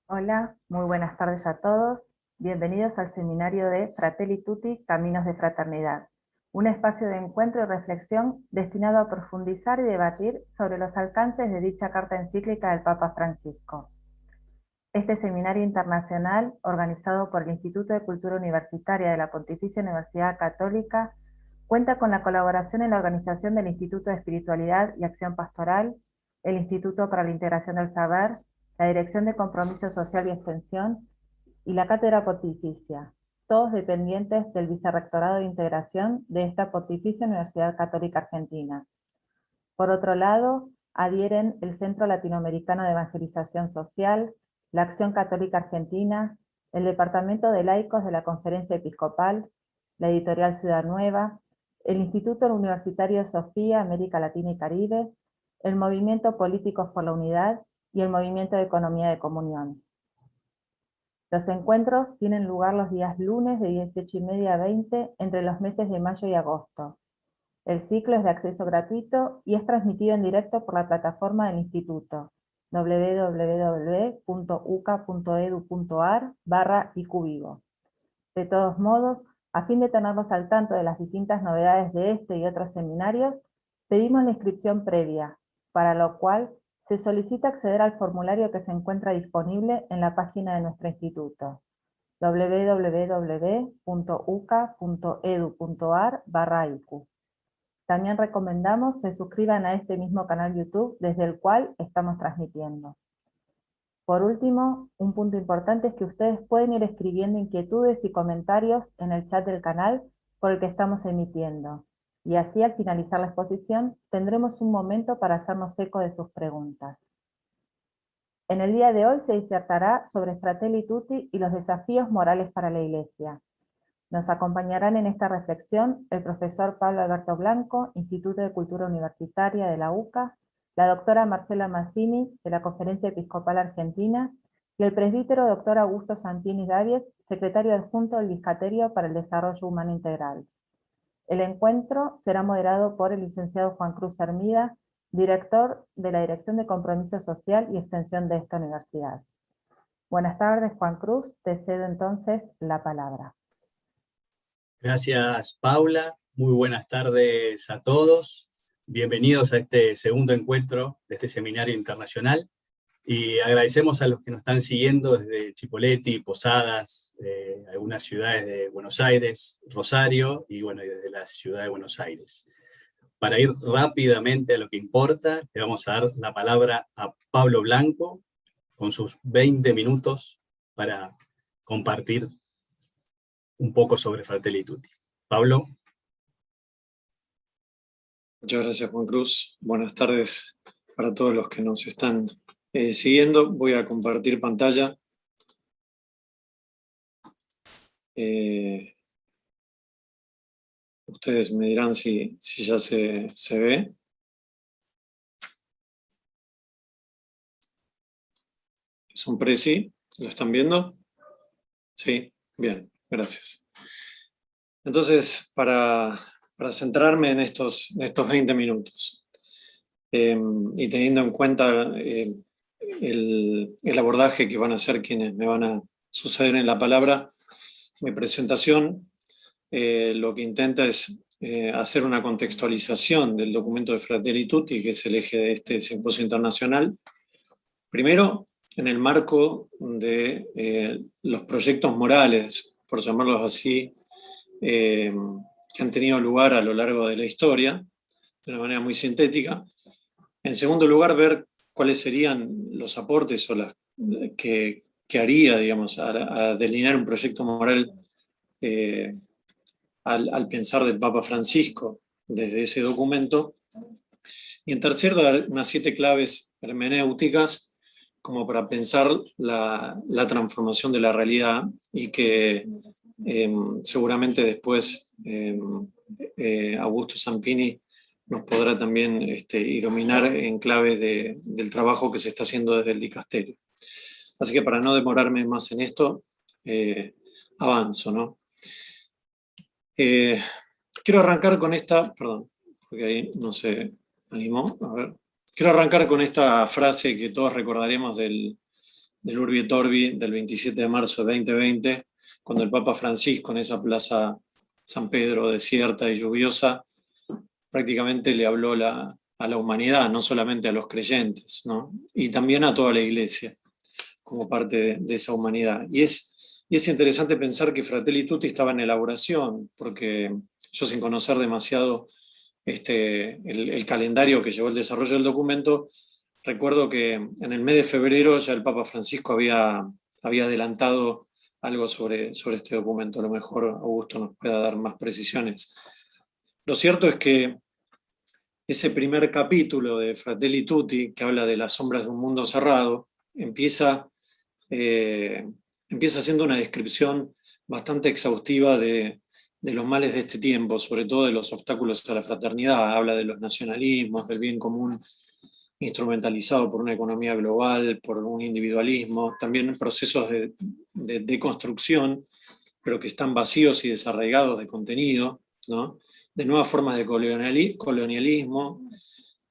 Hola, muy buenas tardes a todos. Bienvenidos al seminario de Fratelli Tutti, Caminos de Fraternidad, un espacio de encuentro y reflexión destinado a profundizar y debatir sobre los alcances de dicha carta encíclica del Papa Francisco. Este seminario internacional, organizado por el Instituto de Cultura Universitaria de la Pontificia Universidad Católica, cuenta con la colaboración en la organización del Instituto de Espiritualidad y Acción Pastoral, el Instituto para la Integración del Saber, la Dirección de Compromiso Social y Extensión y la Cátedra Pontificia, todos dependientes del Vicerrectorado de Integración de esta Pontificia Universidad Católica Argentina. Por otro lado, adhieren el Centro Latinoamericano de Evangelización Social, la Acción Católica Argentina, el Departamento de Laicos de la Conferencia Episcopal, la Editorial Ciudad Nueva, el Instituto Universitario de Sofía, América Latina y Caribe, el Movimiento Políticos por la Unidad y el Movimiento de Economía de Comunión. Los encuentros tienen lugar los días lunes de 18:30 a 20 entre los meses de mayo y agosto. El ciclo es de acceso gratuito y es transmitido en directo por la plataforma del Instituto www.uca.edu.ar/IQVivo. De todos modos, a fin de tenerlos al tanto de las distintas novedades de este y otros seminarios, pedimos la inscripción previa, para lo cual se solicita acceder al formulario que se encuentra disponible en la página de nuestro instituto www.uca.edu.ar/IQ. También recomendamos se suscriban a este mismo canal YouTube desde el cual estamos transmitiendo. Por último, un punto importante es que ustedes pueden ir escribiendo inquietudes y comentarios en el chat del canal por el que estamos emitiendo, y así al finalizar la exposición tendremos un momento para hacernos eco de sus preguntas. En el día de hoy se disertará sobre Fratelli Tutti y los desafíos morales para la Iglesia. Nos acompañarán en esta reflexión el profesor Pablo Alberto Blanco, Instituto de Cultura Universitaria de la UCA, la doctora Marcela Mazzini, de la Conferencia Episcopal Argentina, y el presbítero doctor Augusto Santini Davies, secretario adjunto del Dicascaterio para el Desarrollo Humano Integral. El encuentro será moderado por el licenciado Juan Cruz Hermida, director de la Dirección de Compromiso Social y Extensión de esta universidad. Buenas tardes, Juan Cruz, te cedo entonces la palabra. Gracias, Paula. Muy buenas tardes a todos. Bienvenidos a este segundo encuentro de este seminario internacional. Y agradecemos a los que nos están siguiendo desde Chipoleti, Posadas, algunas ciudades de Buenos Aires, Rosario y bueno, desde la ciudad de Buenos Aires. Para ir rápidamente a lo que importa, le vamos a dar la palabra a Pablo Blanco con sus 20 minutos para compartir un poco sobre Fratelli Tutti. Pablo. Muchas gracias, Juan Cruz. Buenas tardes para todos los que nos están siguiendo. Voy a compartir pantalla. Ustedes me dirán si ya se ve. ¿Es un presi? ¿Lo están viendo? Sí, bien, gracias. Entonces, para centrarme en estos 20 minutos y teniendo en cuenta el abordaje que van a hacer quienes me van a suceder en la palabra, mi presentación lo que intenta es hacer una contextualización del documento de Fratelli Tutti, que es el eje de este simposio internacional. Primero, en el marco de los proyectos morales, por llamarlos así, que han tenido lugar a lo largo de la historia, de una manera muy sintética. En segundo lugar, ver cuáles serían los aportes o las que haría, digamos, a delinear un proyecto moral al pensar del Papa Francisco desde ese documento. Y en tercer, dar unas 7 claves hermenéuticas como para pensar la transformación de la realidad y que seguramente después Augusto Santini nos podrá también iluminar en clave del trabajo que se está haciendo desde el Dicascaterio. Así que para no demorarme más en esto, avanzo, ¿no? Quiero arrancar con esta, perdón, porque ahí no se animó, a ver. Quiero arrancar con esta frase que todos recordaremos del del Urbi et Orbi del 27 de marzo de 2020, cuando el Papa Francisco, en esa plaza San Pedro desierta y lluviosa, prácticamente le habló a la humanidad, no solamente a los creyentes, ¿no? Y también a toda la Iglesia, como parte de esa humanidad. Y es interesante pensar que Fratelli Tutti estaba en elaboración, porque yo, sin conocer demasiado el calendario que llevó el desarrollo del documento, recuerdo que en el mes de febrero ya el Papa Francisco había adelantado algo sobre este documento. A lo mejor Augusto nos pueda dar más precisiones. Lo cierto es que ese primer capítulo de Fratelli Tutti, que habla de las sombras de un mundo cerrado, empieza haciendo una descripción bastante exhaustiva de los males de este tiempo, sobre todo de los obstáculos a la fraternidad. Habla de los nacionalismos, del bien común instrumentalizado por una economía global, por un individualismo, también procesos de deconstrucción, pero que están vacíos y desarraigados de contenido, ¿no? De nuevas formas de colonialismo,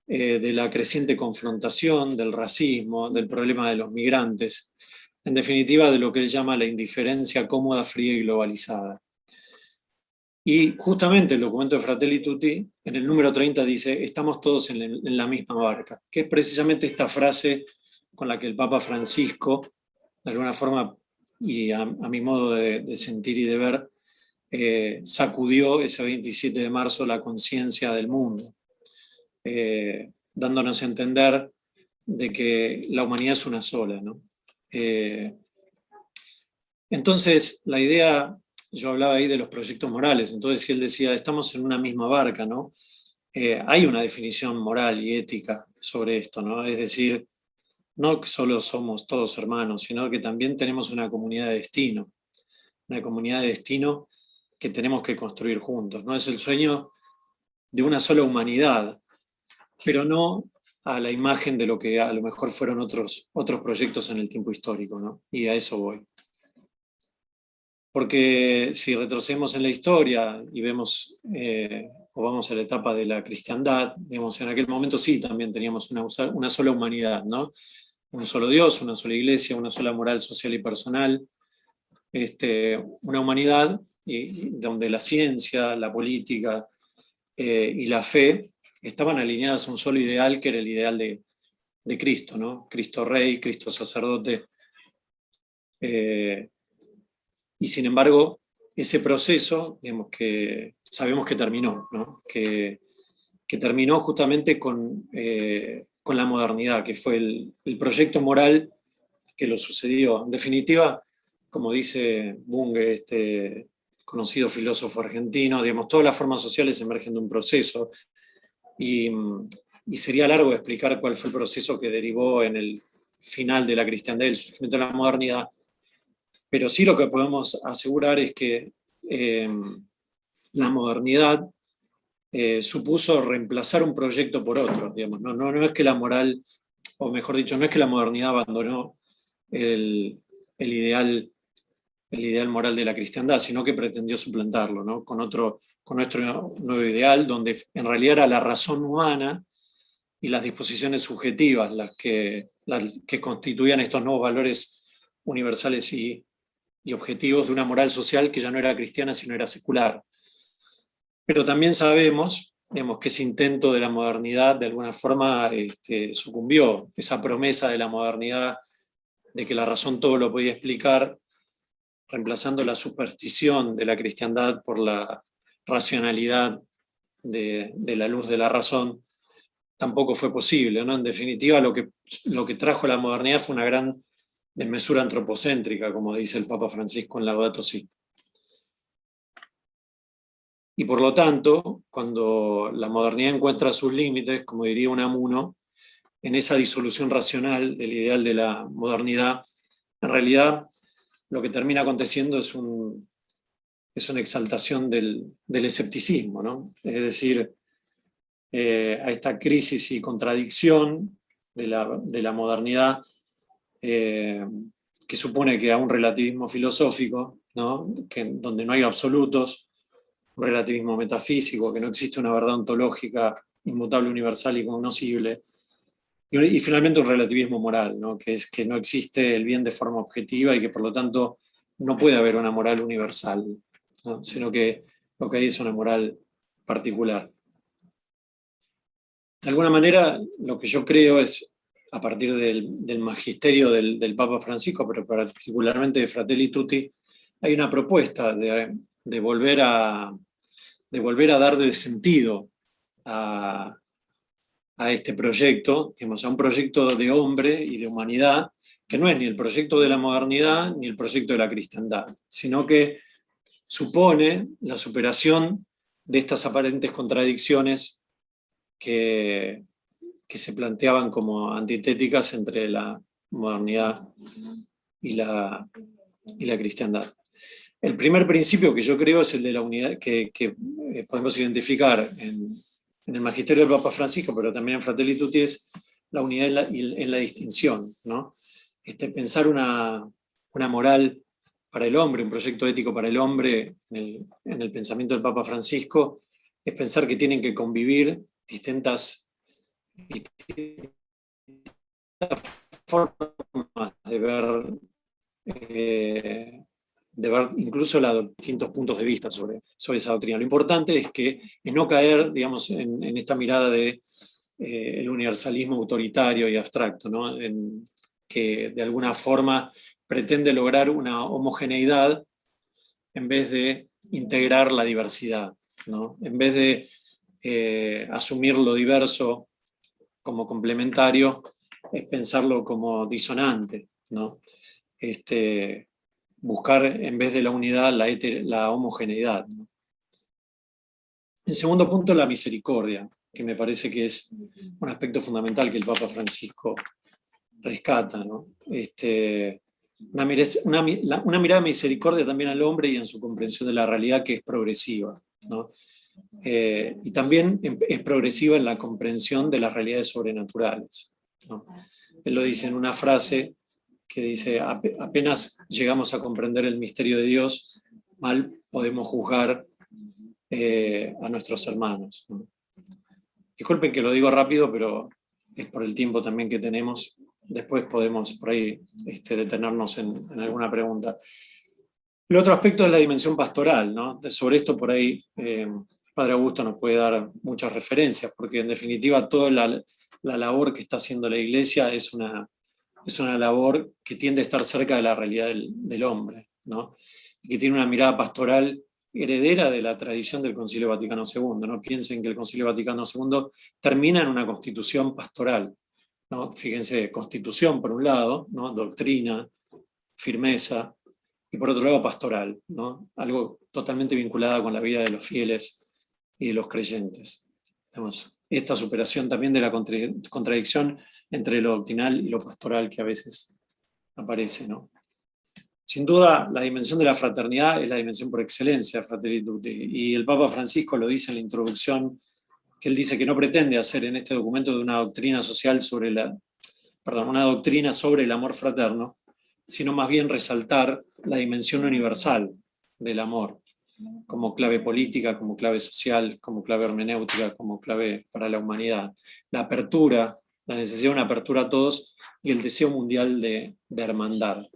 de la creciente confrontación, del racismo, del problema de los migrantes, en definitiva de lo que él llama la indiferencia cómoda, fría y globalizada. Y justamente el documento de Fratelli Tutti, en el número 30 dice: estamos todos en la misma barca, que es precisamente esta frase con la que el Papa Francisco, de alguna forma, y a mi modo de sentir y de ver, sacudió ese 27 de marzo la conciencia del mundo, dándonos a entender de que la humanidad es una sola, ¿no? Entonces, la idea, yo hablaba ahí de los proyectos morales, entonces él decía, estamos en una misma barca, ¿no? Hay una definición moral y ética sobre esto, ¿no? Es decir, no que solo somos todos hermanos, sino que también tenemos una comunidad de destino que tenemos que construir juntos, ¿no? Es el sueño de una sola humanidad, pero no a la imagen de lo que a lo mejor fueron otros proyectos en el tiempo histórico, ¿no? Y a eso voy. Porque si retrocedemos en la historia y vemos, o vamos a la etapa de la cristiandad, digamos, en aquel momento sí también teníamos una sola humanidad, ¿no? Un solo Dios, una sola iglesia, una sola moral social y personal, una humanidad donde la ciencia, la política y la fe estaban alineadas a un solo ideal, que era el ideal de Cristo, ¿no? Cristo Rey, Cristo Sacerdote. Y sin embargo, ese proceso, digamos, que sabemos que terminó, ¿no? Que terminó justamente con la modernidad, que fue el proyecto moral que lo sucedió. En definitiva, como dice Bunge, este conocido filósofo argentino, digamos, todas las formas sociales emergen de un proceso, y sería largo explicar cuál fue el proceso que derivó en el final de la cristiandad y el surgimiento de la modernidad, pero sí lo que podemos asegurar es que la modernidad supuso reemplazar un proyecto por otro, digamos. No es que la moral, o mejor dicho, no es que la modernidad abandonó el ideal moral de la cristiandad, sino que pretendió suplantarlo, ¿no? con nuestro nuevo ideal, donde en realidad era la razón humana y las disposiciones subjetivas las que constituían estos nuevos valores universales y objetivos de una moral social que ya no era cristiana, sino era secular. Pero también sabemos, digamos, que ese intento de la modernidad de alguna forma sucumbió. Esa promesa de la modernidad de que la razón todo lo podía explicar, reemplazando la superstición de la cristiandad por la racionalidad de la luz de la razón, tampoco fue posible, ¿no? En definitiva, lo que trajo la modernidad fue una gran desmesura antropocéntrica, como dice el Papa Francisco en Laudato Si. Y por lo tanto, cuando la modernidad encuentra sus límites, como diría Unamuno, en esa disolución racional del ideal de la modernidad, en realidad lo que termina aconteciendo es una exaltación del escepticismo, ¿no? Es decir, a esta crisis y contradicción de la modernidad, que supone que a un relativismo filosófico, ¿no? Donde no hay absolutos, un relativismo metafísico, que no existe una verdad ontológica inmutable, universal y cognoscible, Y finalmente un relativismo moral, ¿no? Que es que no existe el bien de forma objetiva y que por lo tanto no puede haber una moral universal, ¿no? Sino que lo que hay es una moral particular. De alguna manera, lo que yo creo es, a partir del magisterio del Papa Francisco, pero particularmente de Fratelli Tutti, hay una propuesta de volver a darle sentido a este proyecto, digamos, a un proyecto de hombre y de humanidad, que no es ni el proyecto de la modernidad ni el proyecto de la cristiandad, sino que supone la superación de estas aparentes contradicciones que se planteaban como antitéticas entre la modernidad y la cristiandad. El primer principio que yo creo es el de la unidad, que podemos identificar en el magisterio del Papa Francisco, pero también en Fratelli Tutti, es la unidad en la distinción, ¿no? Pensar una moral para el hombre, un proyecto ético para el hombre en el pensamiento del Papa Francisco, es pensar que tienen que convivir distintas formas de ver incluso distintos puntos de vista sobre esa doctrina. Lo importante es no caer, digamos, en esta mirada de el universalismo autoritario y abstracto, ¿no? Que de alguna forma pretende lograr una homogeneidad en vez de integrar la diversidad, ¿no? En vez de asumir lo diverso como complementario, es pensarlo como disonante, ¿no? Buscar en vez de la unidad la homogeneidad, ¿no? En segundo punto, la misericordia, que me parece que es un aspecto fundamental que el Papa Francisco rescata, ¿no? Una mirada de misericordia también al hombre y en su comprensión de la realidad, que es progresiva, ¿no? Y también es progresiva en la comprensión de las realidades sobrenaturales, ¿no? Él lo dice en una frase que dice: apenas llegamos a comprender el misterio de Dios, mal podemos juzgar a nuestros hermanos, ¿no? Disculpen que lo digo rápido, pero es por el tiempo también que tenemos. Después podemos por ahí detenernos en alguna pregunta. El otro aspecto es la dimensión pastoral, ¿no? Sobre esto por ahí Padre Augusto nos puede dar muchas referencias, porque en definitiva toda la labor que está haciendo la Iglesia es una labor que tiende a estar cerca de la realidad del hombre, ¿no? Y que tiene una mirada pastoral heredera de la tradición del Concilio Vaticano II. No piensen que el Concilio Vaticano II termina en una constitución pastoral, ¿no? Fíjense, constitución por un lado, ¿no? Doctrina, firmeza, y por otro lado pastoral, ¿no? Algo totalmente vinculado con la vida de los fieles y de los creyentes. Digamos, esta superación también de la contradicción entre lo doctrinal y lo pastoral que a veces aparece, ¿no? Sin duda, la dimensión de la fraternidad es la dimensión por excelencia de Fratelli Tutti, y el Papa Francisco lo dice en la introducción, que él dice que no pretende hacer en este documento de una doctrina social una doctrina sobre el amor fraterno, sino más bien resaltar la dimensión universal del amor, como clave política, como clave social, como clave hermenéutica, como clave para la humanidad. La apertura, la necesidad de una apertura a todos y el deseo mundial de hermandad.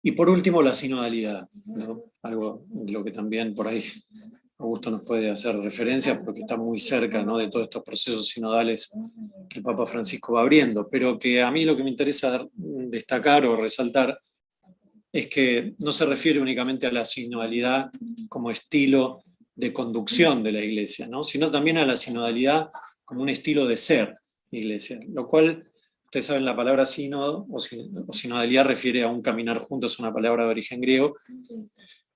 Y por último, la sinodalidad, ¿no? Algo de lo que también por ahí Augusto nos puede hacer referencia, porque está muy cerca, ¿no?, de todos estos procesos sinodales que el Papa Francisco va abriendo, pero que a mí lo que me interesa destacar o resaltar es que no se refiere únicamente a la sinodalidad como estilo de conducción de la Iglesia, ¿no?, sino también a la sinodalidad como un estilo de ser Iglesia, lo cual, ustedes saben, la palabra sínodo o sinodalidad refiere a un caminar juntos, una palabra de origen griego.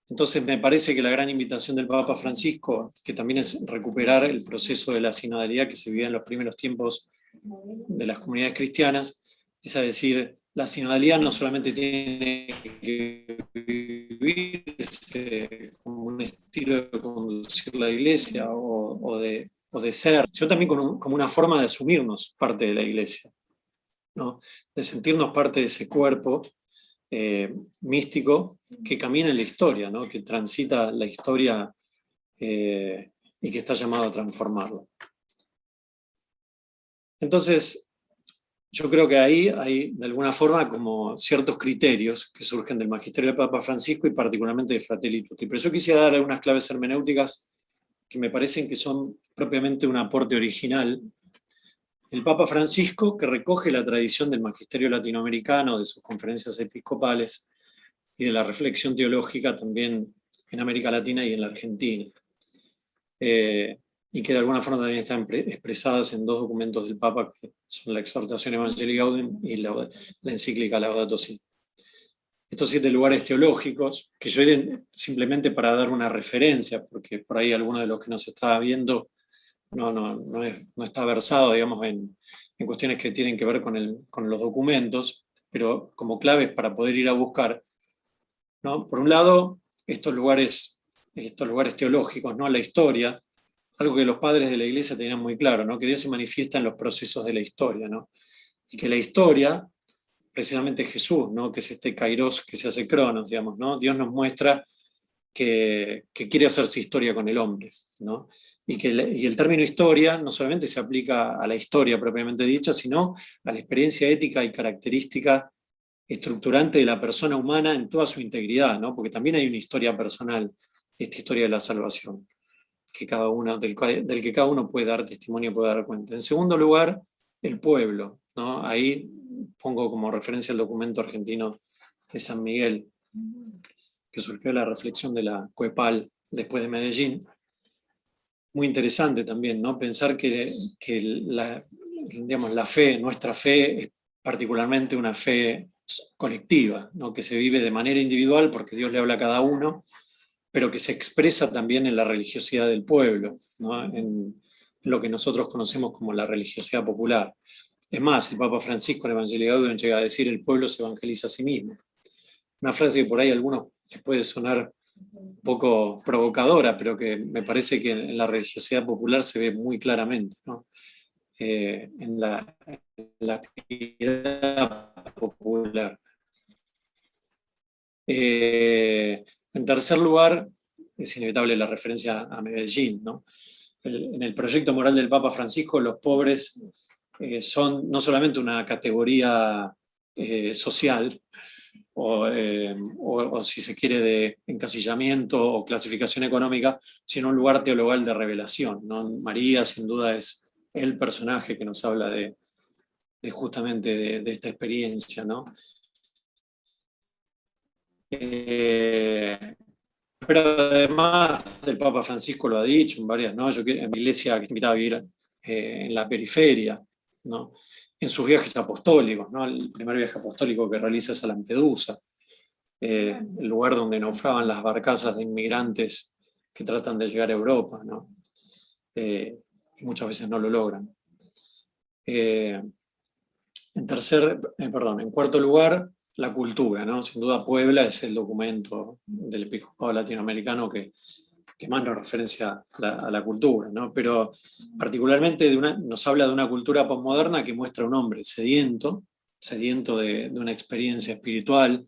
Entonces me parece que la gran invitación del Papa Francisco, que también es recuperar el proceso de la sinodalidad que se vivía en los primeros tiempos de las comunidades cristianas, es a decir, la sinodalidad no solamente tiene que vivirse como un estilo de conducir la Iglesia o de ser, sino también como una forma de asumirnos parte de la Iglesia, ¿no?, de sentirnos parte de ese cuerpo místico que camina en la historia, ¿no?, que transita la historia y que está llamado a transformarla. Entonces, yo creo que ahí hay, de alguna forma, como ciertos criterios que surgen del magisterio del Papa Francisco y particularmente de Fratelli Tutti. Pero yo quisiera dar algunas claves hermenéuticas que me parecen que son propiamente un aporte original del Papa Francisco, que recoge la tradición del magisterio latinoamericano, de sus conferencias episcopales y de la reflexión teológica también en América Latina y en la Argentina. Y que de alguna forma también están expresadas en dos documentos del Papa, que son la exhortación Evangelii Gaudium y la encíclica Laudato Si. Estos 7 lugares teológicos, que yo simplemente para dar una referencia, porque por ahí alguno de los que nos está viendo no está versado, digamos, en cuestiones que tienen que ver con los documentos, pero como claves para poder ir a buscar, ¿no? Por un lado, estos lugares teológicos, ¿no? La historia, algo que los padres de la Iglesia tenían muy claro, ¿no? Que Dios se manifiesta en los procesos de la historia, ¿no? Y que la historia, precisamente Jesús, ¿no? Que es este kairos que se hace cronos, digamos, ¿no? Dios nos muestra que quiere hacerse historia con el hombre, ¿no? Y el término historia no solamente se aplica a la historia propiamente dicha, sino a la experiencia ética y característica estructurante de la persona humana en toda su integridad, ¿no? Porque también hay una historia personal, esta historia de la salvación, que del que cada uno puede dar testimonio, puede dar cuenta. En segundo lugar, el pueblo, ¿no? Ahí pongo como referencia el documento argentino de San Miguel, que surgió de la reflexión de la COEPAL después de Medellín. Muy interesante también, ¿no? Pensar que digamos, la fe, nuestra fe, es particularmente una fe colectiva, ¿no? Que se vive de manera individual porque Dios le habla a cada uno, pero que se expresa también en la religiosidad del pueblo, ¿no? En lo que nosotros conocemos como la religiosidad popular. Es más, el Papa Francisco en Evangelii Gaudium llega a decir: el pueblo se evangeliza a sí mismo. Una frase que por ahí a algunos les puede sonar un poco provocadora, pero que me parece que en la religiosidad popular se ve muy claramente, ¿no? En la piedad popular. En tercer lugar, es inevitable la referencia a Medellín, ¿no? En el proyecto moral del Papa Francisco, los pobres son no solamente una categoría social, o si se quiere de encasillamiento o clasificación económica, sino un lugar teologal de revelación, ¿no? María sin duda es el personaje que nos habla de justamente de esta experiencia, ¿no? Pero además el Papa Francisco lo ha dicho en varias, ¿no? En mi iglesia que te invitaba a vivir en la periferia, ¿no? En sus viajes apostólicos, ¿no? El primer viaje apostólico que realiza es a Lampedusa, el lugar donde naufragan las barcazas de inmigrantes que tratan de llegar a Europa, ¿no? Y muchas veces no lo logran. En cuarto lugar, la cultura, ¿no? Sin duda Puebla es el documento del episcopado latinoamericano que más nos referencia a la cultura, ¿no? Pero particularmente nos habla de una cultura posmoderna que muestra un hombre sediento de una experiencia espiritual,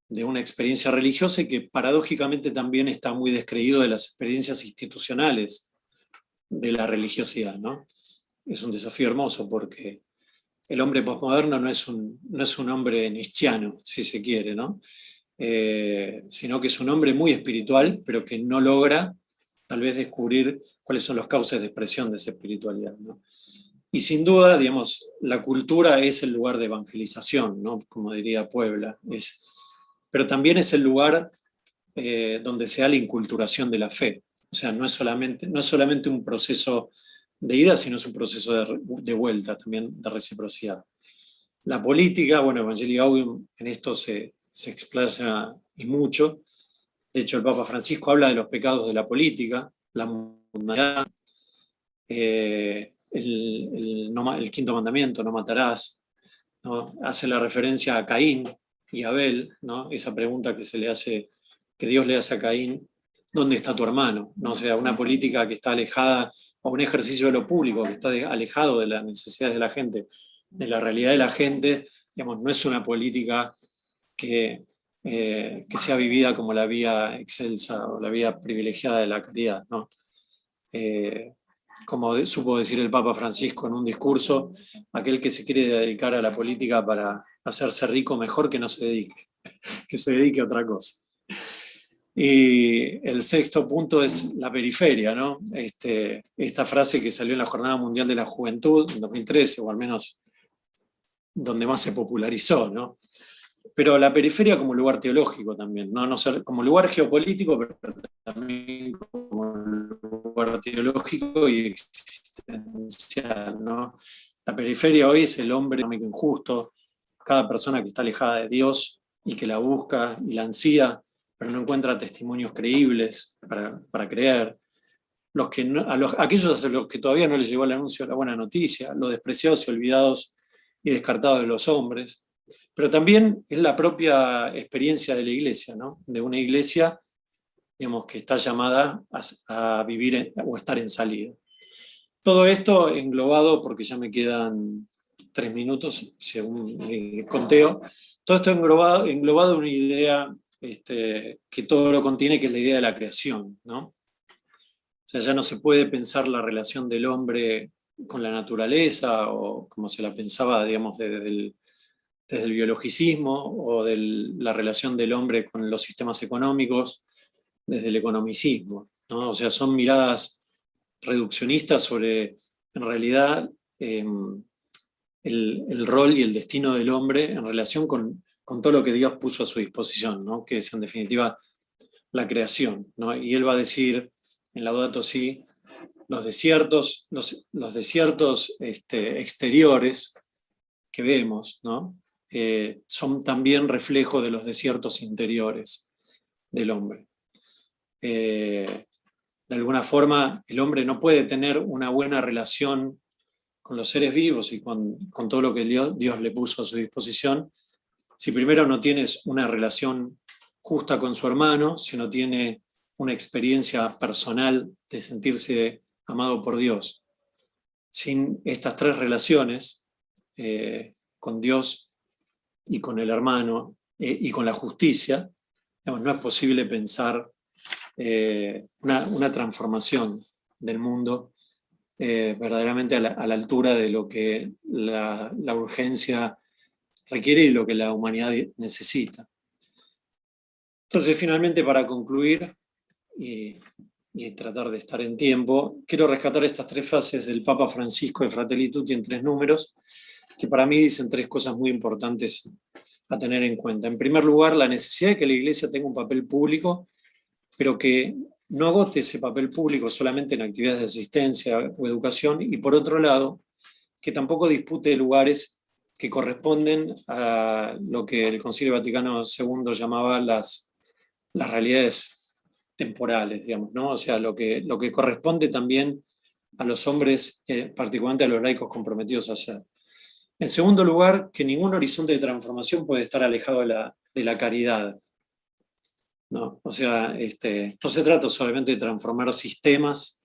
de una experiencia religiosa, y que paradójicamente también está muy descreído de las experiencias institucionales de la religiosidad, ¿no? Es un desafío hermoso porque el hombre posmoderno no es un hombre nietzscheano, si se quiere, ¿no? Sino que es un hombre muy espiritual, pero que no logra tal vez descubrir cuáles son los cauces de expresión de esa espiritualidad, ¿no? Y sin duda, digamos, la cultura es el lugar de evangelización, ¿no? Como diría Puebla, pero también es el lugar donde se da la inculturación de la fe. O sea, no es solamente un proceso de ida, sino es un proceso de vuelta, también de reciprocidad. La política, bueno, Evangelii Gaudium en esto se explaya y mucho. De hecho, el Papa Francisco habla de los pecados de la política, la mundanalidad, el quinto mandamiento, no matarás, ¿no? Hace la referencia a Caín y Abel, ¿no? Esa pregunta que Dios le hace a Caín: ¿dónde está tu hermano? ¿No? O sea, una política que está alejada, o un ejercicio de lo público que está alejado de las necesidades de la gente, de la realidad de la gente, digamos, no es una política que sea vivida como la vía excelsa o la vía privilegiada de la caridad, ¿no? como supo decir el Papa Francisco en un discurso, aquel que se quiere dedicar a la política para hacerse rico, mejor que no se dedique, que se dedique a otra cosa. Y el sexto punto es la periferia, ¿no? Esta frase que salió en la Jornada Mundial de la Juventud en 2013, o al menos donde más se popularizó, ¿no? Pero la periferia como lugar teológico también, no solo como lugar geopolítico, pero también como lugar teológico y existencial, ¿no? La periferia hoy es el hombre económico injusto, cada persona que está alejada de Dios y que la busca y la ansía, pero no encuentra testimonios creíbles para creer. Aquellos a los que todavía no les llegó el anuncio de la buena noticia, los despreciados y olvidados y descartados de los hombres, pero también es la propia experiencia de la iglesia, ¿no? De una iglesia, digamos, que está llamada a vivir o estar en salida. Todo esto englobado, porque ya me quedan 3 minutos, según mi conteo, todo esto englobado en una idea que todo lo contiene, que es la idea de la creación, ¿no? O sea, ya no se puede pensar la relación del hombre con la naturaleza, o como se la pensaba, digamos, desde el biologicismo, o de la relación del hombre con los sistemas económicos, desde el economicismo, ¿no? O sea, son miradas reduccionistas sobre, en realidad, el rol y el destino del hombre en relación con todo lo que Dios puso a su disposición, ¿no? Que es, en definitiva, la creación, ¿no? Y él va a decir en Laudato Si, los desiertos exteriores que vemos, ¿no? Son también reflejo de los desiertos interiores del hombre. De alguna forma, el hombre no puede tener una buena relación con los seres vivos y con todo lo que Dios le puso a su disposición, si primero no tienes una relación justa con su hermano, si no tiene una experiencia personal de sentirse amado por Dios. Sin estas 3 relaciones, con Dios y con el hermano y con la justicia, digamos, no es posible pensar una transformación del mundo verdaderamente a la altura de lo que la urgencia requiere y lo que la humanidad necesita. Entonces, finalmente, para concluir y tratar de estar en tiempo, quiero rescatar estas 3 frases del Papa Francisco de Fratelli Tutti en 3 números, que para mí dicen 3 cosas muy importantes a tener en cuenta. En primer lugar, la necesidad de que la Iglesia tenga un papel público, pero que no agote ese papel público solamente en actividades de asistencia o educación, y por otro lado, que tampoco dispute lugares que corresponden a lo que el Concilio Vaticano II llamaba las realidades temporales, digamos, ¿no? O sea, lo que corresponde también a los hombres, particularmente a los laicos comprometidos a hacer. En segundo lugar, que ningún horizonte de transformación puede estar alejado de la caridad, ¿no? O sea, no se trata solamente de transformar sistemas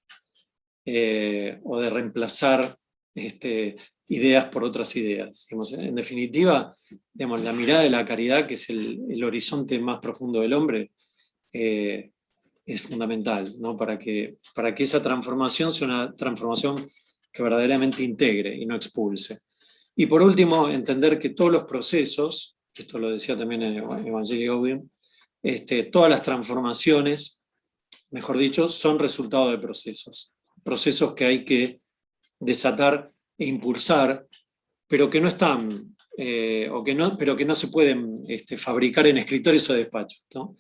o de reemplazar ideas por otras ideas. Digamos, en definitiva, digamos, la mirada de la caridad, que es el horizonte más profundo del hombre, es fundamental, ¿no? Para que esa transformación sea una transformación que verdaderamente integre y no expulse. Y por último, entender que todos los procesos, esto lo decía también en Evangelii Gaudium, todas las transformaciones, mejor dicho, son resultado de procesos que hay que desatar e impulsar, pero que no están, pero que no se pueden fabricar en escritorios o despachos, ¿no?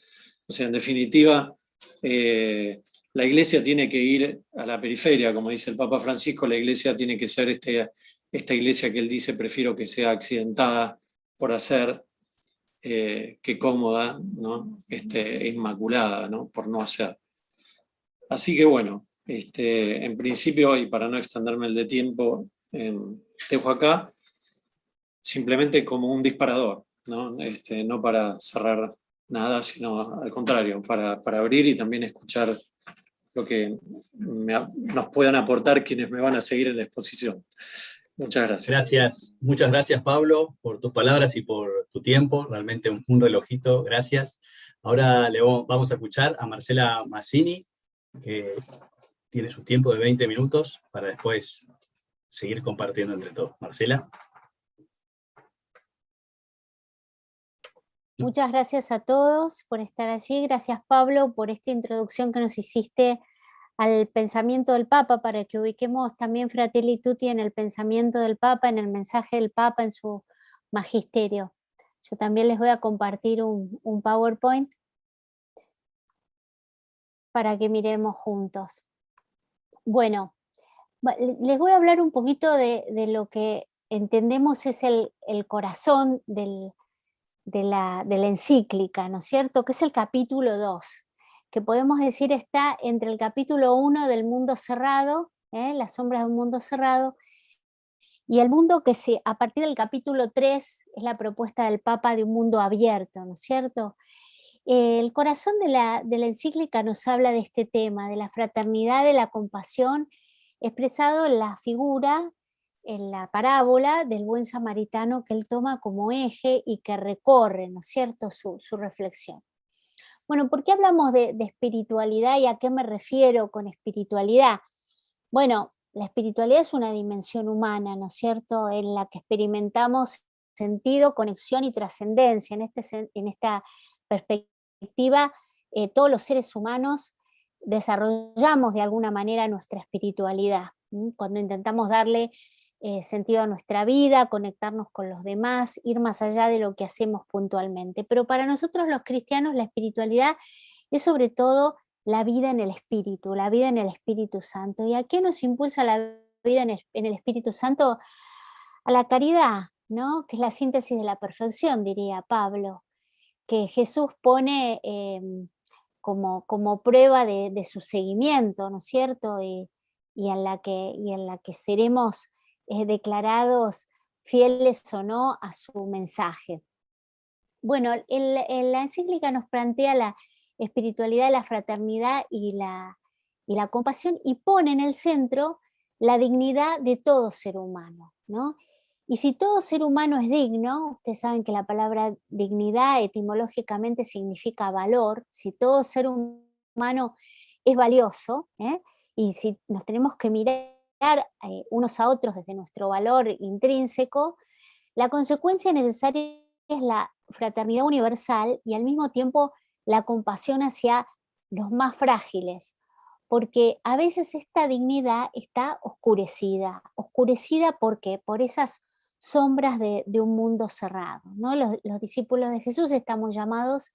O sea, en definitiva, la Iglesia tiene que ir a la periferia, como dice el Papa Francisco. La Iglesia tiene que ser esta Iglesia que él dice: prefiero que sea accidentada por hacer que cómoda, ¿no? E inmaculada, ¿no? Por no hacer. Así que bueno, en principio, y para no extenderme el de tiempo, dejo acá simplemente como un disparador, ¿no? No para cerrar nada, sino al contrario, para abrir y también escuchar lo que nos puedan aportar quienes me van a seguir en la exposición. Muchas gracias. Muchas gracias, Pablo, por tus palabras y por tu tiempo. Realmente un relojito, gracias. Ahora vamos a escuchar a Marcela Mazzini, que tiene su tiempo de 20 minutos para después seguir compartiendo entre todos. Marcela. Muchas gracias a todos por estar allí. Gracias, Pablo, por esta introducción que nos hiciste al pensamiento del Papa, para que ubiquemos también Fratelli Tutti en el pensamiento del Papa, en el mensaje del Papa, en su magisterio. Yo también les voy a compartir un PowerPoint para que miremos juntos. Bueno, les voy a hablar un poquito de lo que entendemos es el corazón de la encíclica, ¿no es cierto? Que es el capítulo 2, que podemos decir está entre el capítulo 1 del mundo cerrado, las sombras de un mundo cerrado, y el mundo que a partir del capítulo 3 es la propuesta del Papa de un mundo abierto, ¿no es cierto? El corazón de la encíclica nos habla de este tema, de la fraternidad, de la compasión, expresado en la figura, en la parábola del buen samaritano que él toma como eje y que recorre, ¿no es cierto?, su reflexión. Bueno, ¿por qué hablamos de espiritualidad y a qué me refiero con espiritualidad? Bueno, la espiritualidad es una dimensión humana, ¿no es cierto?, en la que experimentamos sentido, conexión y trascendencia. En esta perspectiva, todos los seres humanos desarrollamos de alguna manera nuestra espiritualidad, cuando intentamos darle sentido a nuestra vida, conectarnos con los demás, ir más allá de lo que hacemos puntualmente. Pero para nosotros los cristianos la espiritualidad es sobre todo la vida en el Espíritu, la vida en el Espíritu Santo. ¿Y a qué nos impulsa la vida en el Espíritu Santo? A la caridad, ¿no?, que es la síntesis de la perfección, diría Pablo, que Jesús pone como prueba de su seguimiento, ¿no es cierto?, y en la que seremos declarados fieles o no a su mensaje. Bueno, la encíclica nos plantea la espiritualidad, la fraternidad y la compasión, y pone en el centro la dignidad de todo ser humano, ¿no? Y si todo ser humano es digno, ustedes saben que la palabra dignidad etimológicamente significa valor, si todo ser humano es valioso, y si nos tenemos que mirar unos a otros desde nuestro valor intrínseco, la consecuencia necesaria es la fraternidad universal y al mismo tiempo la compasión hacia los más frágiles, porque a veces esta dignidad está oscurecida. ¿Oscurecida por qué? Por esas sombras de un mundo cerrado, ¿no? Los discípulos de Jesús estamos llamados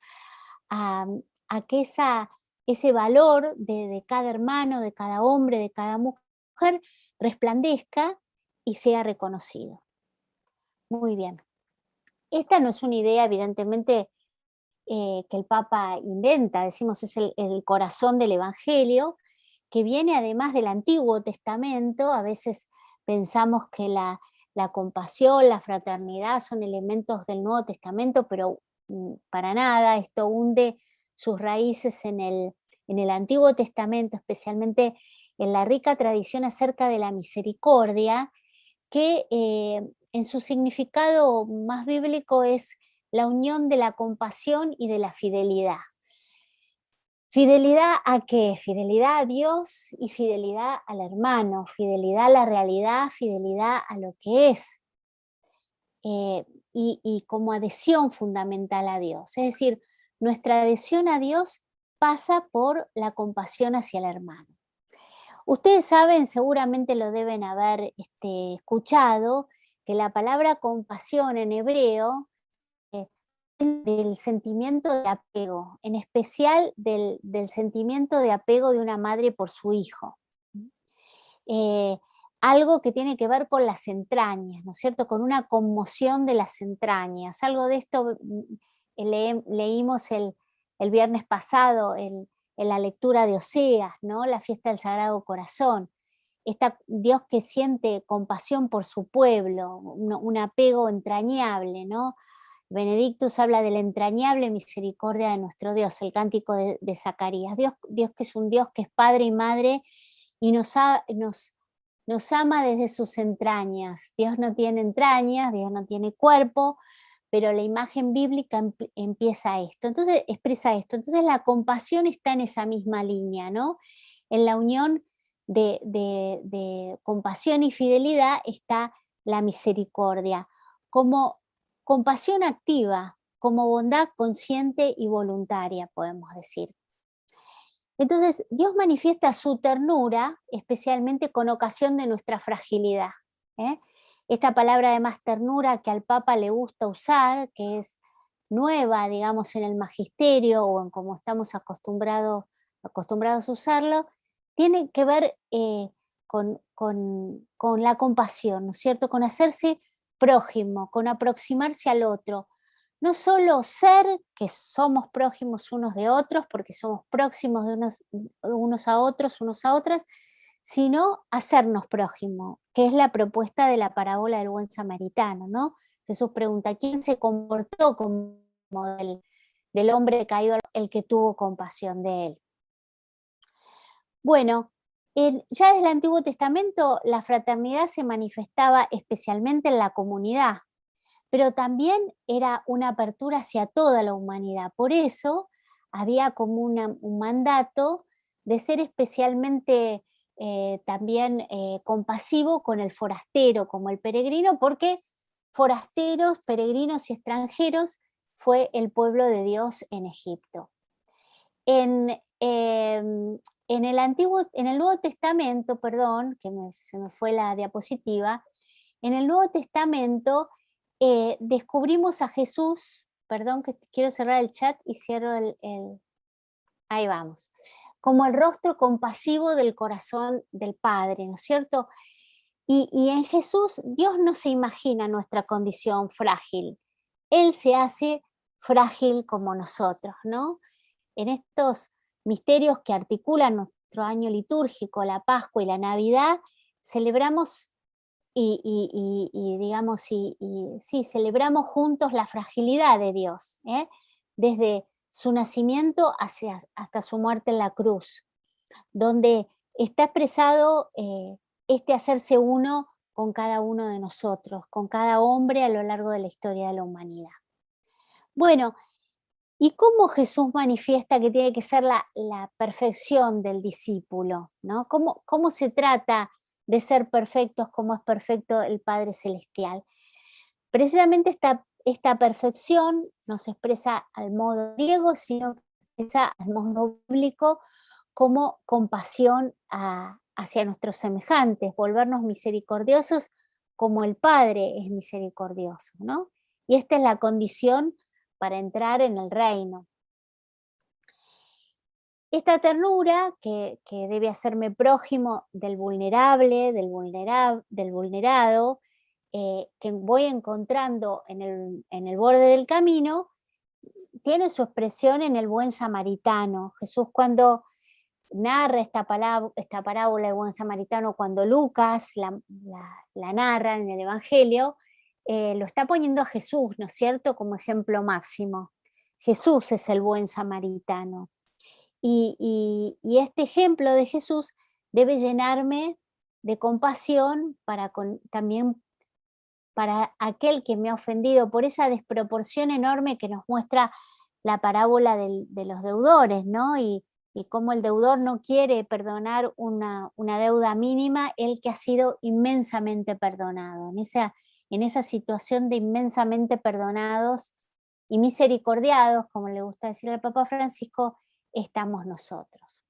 a que ese valor de cada hermano, de cada hombre, de cada mujer, resplandezca y sea reconocido. Muy bien. Esta no es una idea, evidentemente, que el Papa inventa, decimos es el corazón del Evangelio, que viene además del Antiguo Testamento. A veces pensamos que la compasión, la fraternidad son elementos del Nuevo Testamento, pero para nada. Esto hunde sus raíces en el Antiguo Testamento, especialmente en la rica tradición acerca de la misericordia, que en su significado más bíblico es la unión de la compasión y de la fidelidad. ¿Fidelidad a qué? Fidelidad a Dios y fidelidad al hermano, fidelidad a la realidad, fidelidad a lo que es, y como adhesión fundamental a Dios. Es decir, nuestra adhesión a Dios pasa por la compasión hacia el hermano. Ustedes saben, seguramente lo deben haber escuchado, que la palabra compasión en hebreo del sentimiento de apego, en especial del sentimiento de apego de una madre por su hijo. Algo que tiene que ver con las entrañas, ¿no es cierto?, con una conmoción de las entrañas. Algo de esto leímos el viernes pasado en la lectura de Oseas, ¿no?, la fiesta del Sagrado Corazón. Dios que siente compasión por su pueblo, un apego entrañable, ¿no? Benedictus habla de la entrañable misericordia de nuestro Dios, el cántico de Zacarías. Dios que es un Dios que es Padre y Madre y nos ama desde sus entrañas. Dios no tiene entrañas, Dios no tiene cuerpo, pero la imagen bíblica expresa esto. Entonces la compasión está en esa misma línea, ¿no?, en la unión de compasión y fidelidad está la misericordia, como compasión activa, como bondad consciente y voluntaria, podemos decir. Entonces, Dios manifiesta su ternura, especialmente con ocasión de nuestra fragilidad. Esta palabra además ternura que al Papa le gusta usar, que es nueva, digamos, en el magisterio o en cómo estamos acostumbrados a usarlo, tiene que ver con la compasión, ¿no es cierto? Con hacerse prójimo, con aproximarse al otro. No solo ser que somos prójimos unos de otros, porque somos próximos de unos a otros, unos a otras, sino hacernos prójimo, que es la propuesta de la parábola del buen samaritano, ¿no? Jesús pregunta, ¿quién se comportó como del hombre caído, el que tuvo compasión de él? Bueno, ya desde el Antiguo Testamento la fraternidad se manifestaba especialmente en la comunidad, pero también era una apertura hacia toda la humanidad. Por eso había como un mandato de ser especialmente también compasivo con el forastero, como el peregrino, porque forasteros, peregrinos y extranjeros fue el pueblo de Dios en Egipto. En el Nuevo Testamento, perdón, se me fue la diapositiva, en el Nuevo Testamento descubrimos a Jesús, perdón que quiero cerrar el chat y cierro ahí vamos, como el rostro compasivo del corazón del Padre, ¿no es cierto? Y en Jesús Dios no se imagina nuestra condición frágil, Él se hace frágil como nosotros, ¿no? En estos misterios que articulan nuestro año litúrgico, la Pascua y la Navidad, celebramos celebramos juntos la fragilidad de Dios, desde su nacimiento hasta su muerte en la cruz, donde está expresado este hacerse uno con cada uno de nosotros, con cada hombre a lo largo de la historia de la humanidad. Bueno, ¿y cómo Jesús manifiesta que tiene que ser la perfección del discípulo, ¿no? ¿Cómo se trata de ser perfectos como es perfecto el Padre Celestial? Precisamente esta perfección no se expresa al modo griego, sino que se expresa al modo bíblico como compasión hacia nuestros semejantes, volvernos misericordiosos como el Padre es misericordioso, ¿no? Y esta es la condición para entrar en el reino. Esta ternura que debe hacerme prójimo del vulnerable, del vulnerado, que voy encontrando en el borde del camino, tiene su expresión en el buen samaritano. Jesús, cuando narra esta parábola del buen samaritano, cuando Lucas la narra en el Evangelio, lo está poniendo a Jesús, ¿no es cierto?, como ejemplo máximo. Jesús es el buen samaritano. Y este ejemplo de Jesús debe llenarme de compasión también para aquel que me ha ofendido, por esa desproporción enorme que nos muestra la parábola de los deudores, ¿no? Y cómo el deudor no quiere perdonar una deuda mínima, el que ha sido inmensamente perdonado. En esa situación de inmensamente perdonados y misericordiados, como le gusta decir al Papa Francisco, estamos nosotros.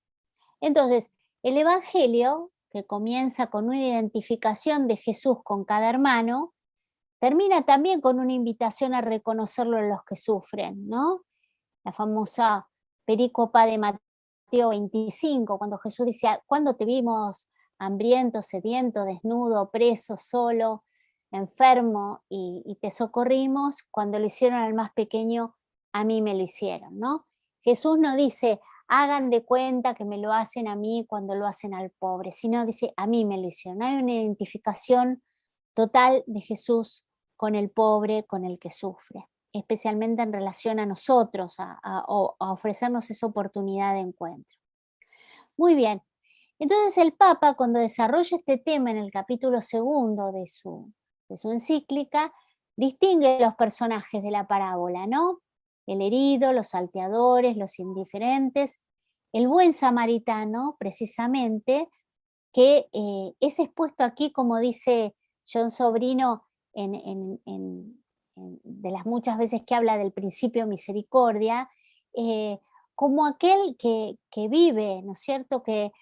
Entonces, el Evangelio, que comienza con una identificación de Jesús con cada hermano, termina también con una invitación a reconocerlo en los que sufren, ¿no? La famosa perícopa de Mateo 25, cuando Jesús dice, ¿cuándo te vimos hambriento, sediento, desnudo, preso, solo, enfermo y te socorrimos? Cuando lo hicieron al más pequeño, a mí me lo hicieron, ¿no? Jesús no dice, hagan de cuenta que me lo hacen a mí cuando lo hacen al pobre, sino dice, a mí me lo hicieron. Hay una identificación total de Jesús con el pobre, con el que sufre, especialmente en relación a nosotros, a ofrecernos esa oportunidad de encuentro. Muy bien, entonces el Papa, cuando desarrolla este tema en el capítulo 2 de su encíclica, distingue los personajes de la parábola, ¿no? El herido, los salteadores, los indiferentes, el buen samaritano, precisamente, que es expuesto aquí, como dice John Sobrino, de las muchas veces que habla del principio misericordia, como aquel que vive, ¿no es cierto?, que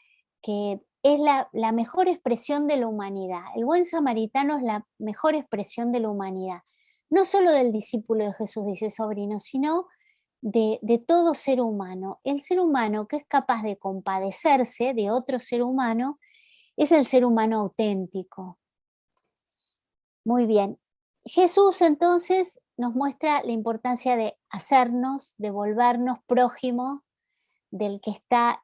es la mejor expresión de la humanidad. El buen samaritano es la mejor expresión de la humanidad. No solo del discípulo de Jesús, dice Sobrino, sino de todo ser humano. El ser humano que es capaz de compadecerse de otro ser humano es el ser humano auténtico. Muy bien. Jesús entonces nos muestra la importancia de hacernos, de volvernos prójimo del que está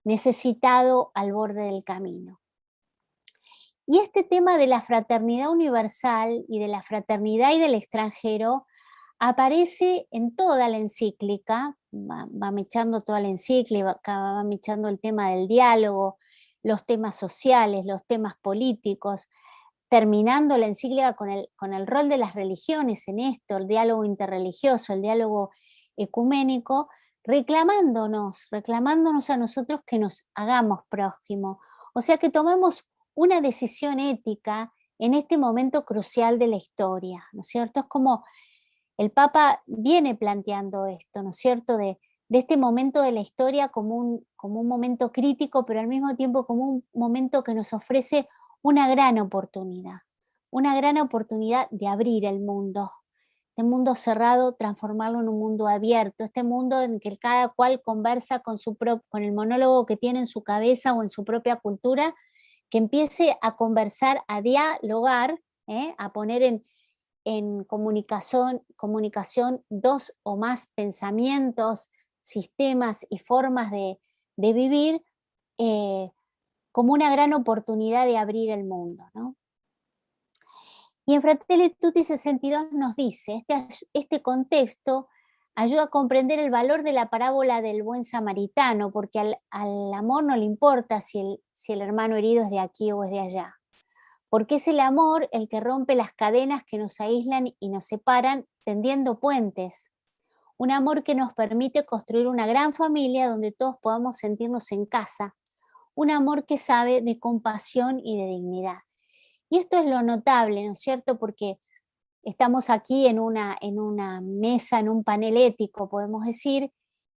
necesitado al borde del camino. Y este tema de la fraternidad universal y de la fraternidad y del extranjero aparece en toda la encíclica, va mechando toda la encíclica, va mechando el tema del diálogo, los temas sociales, los temas políticos, terminando la encíclica con el rol de las religiones en esto, el diálogo interreligioso, el diálogo ecuménico, reclamándonos a nosotros que nos hagamos prójimo. O sea, que tomemos una decisión ética en este momento crucial de la historia, ¿no es cierto? Es como el Papa viene planteando esto, ¿no es cierto?, de este momento de la historia como un momento crítico, pero al mismo tiempo como un momento que nos ofrece una gran oportunidad de abrir el mundo, este mundo cerrado, transformarlo en un mundo abierto, este mundo en que cada cual conversa con el monólogo que tiene en su cabeza o en su propia cultura, que empiece a conversar, a dialogar, a poner en comunicación dos o más pensamientos, sistemas y formas de vivir, como una gran oportunidad de abrir el mundo, ¿no? Y en Fratelli Tutti 62 nos dice, este contexto ayuda a comprender el valor de la parábola del buen samaritano, porque al amor no le importa si el hermano herido es de aquí o es de allá, porque es el amor el que rompe las cadenas que nos aíslan y nos separan, tendiendo puentes. Un amor que nos permite construir una gran familia donde todos podamos sentirnos en casa. Un amor que sabe de compasión y de dignidad. Y esto es lo notable, ¿no es cierto? Porque estamos aquí en una mesa, en un panel ético, podemos decir,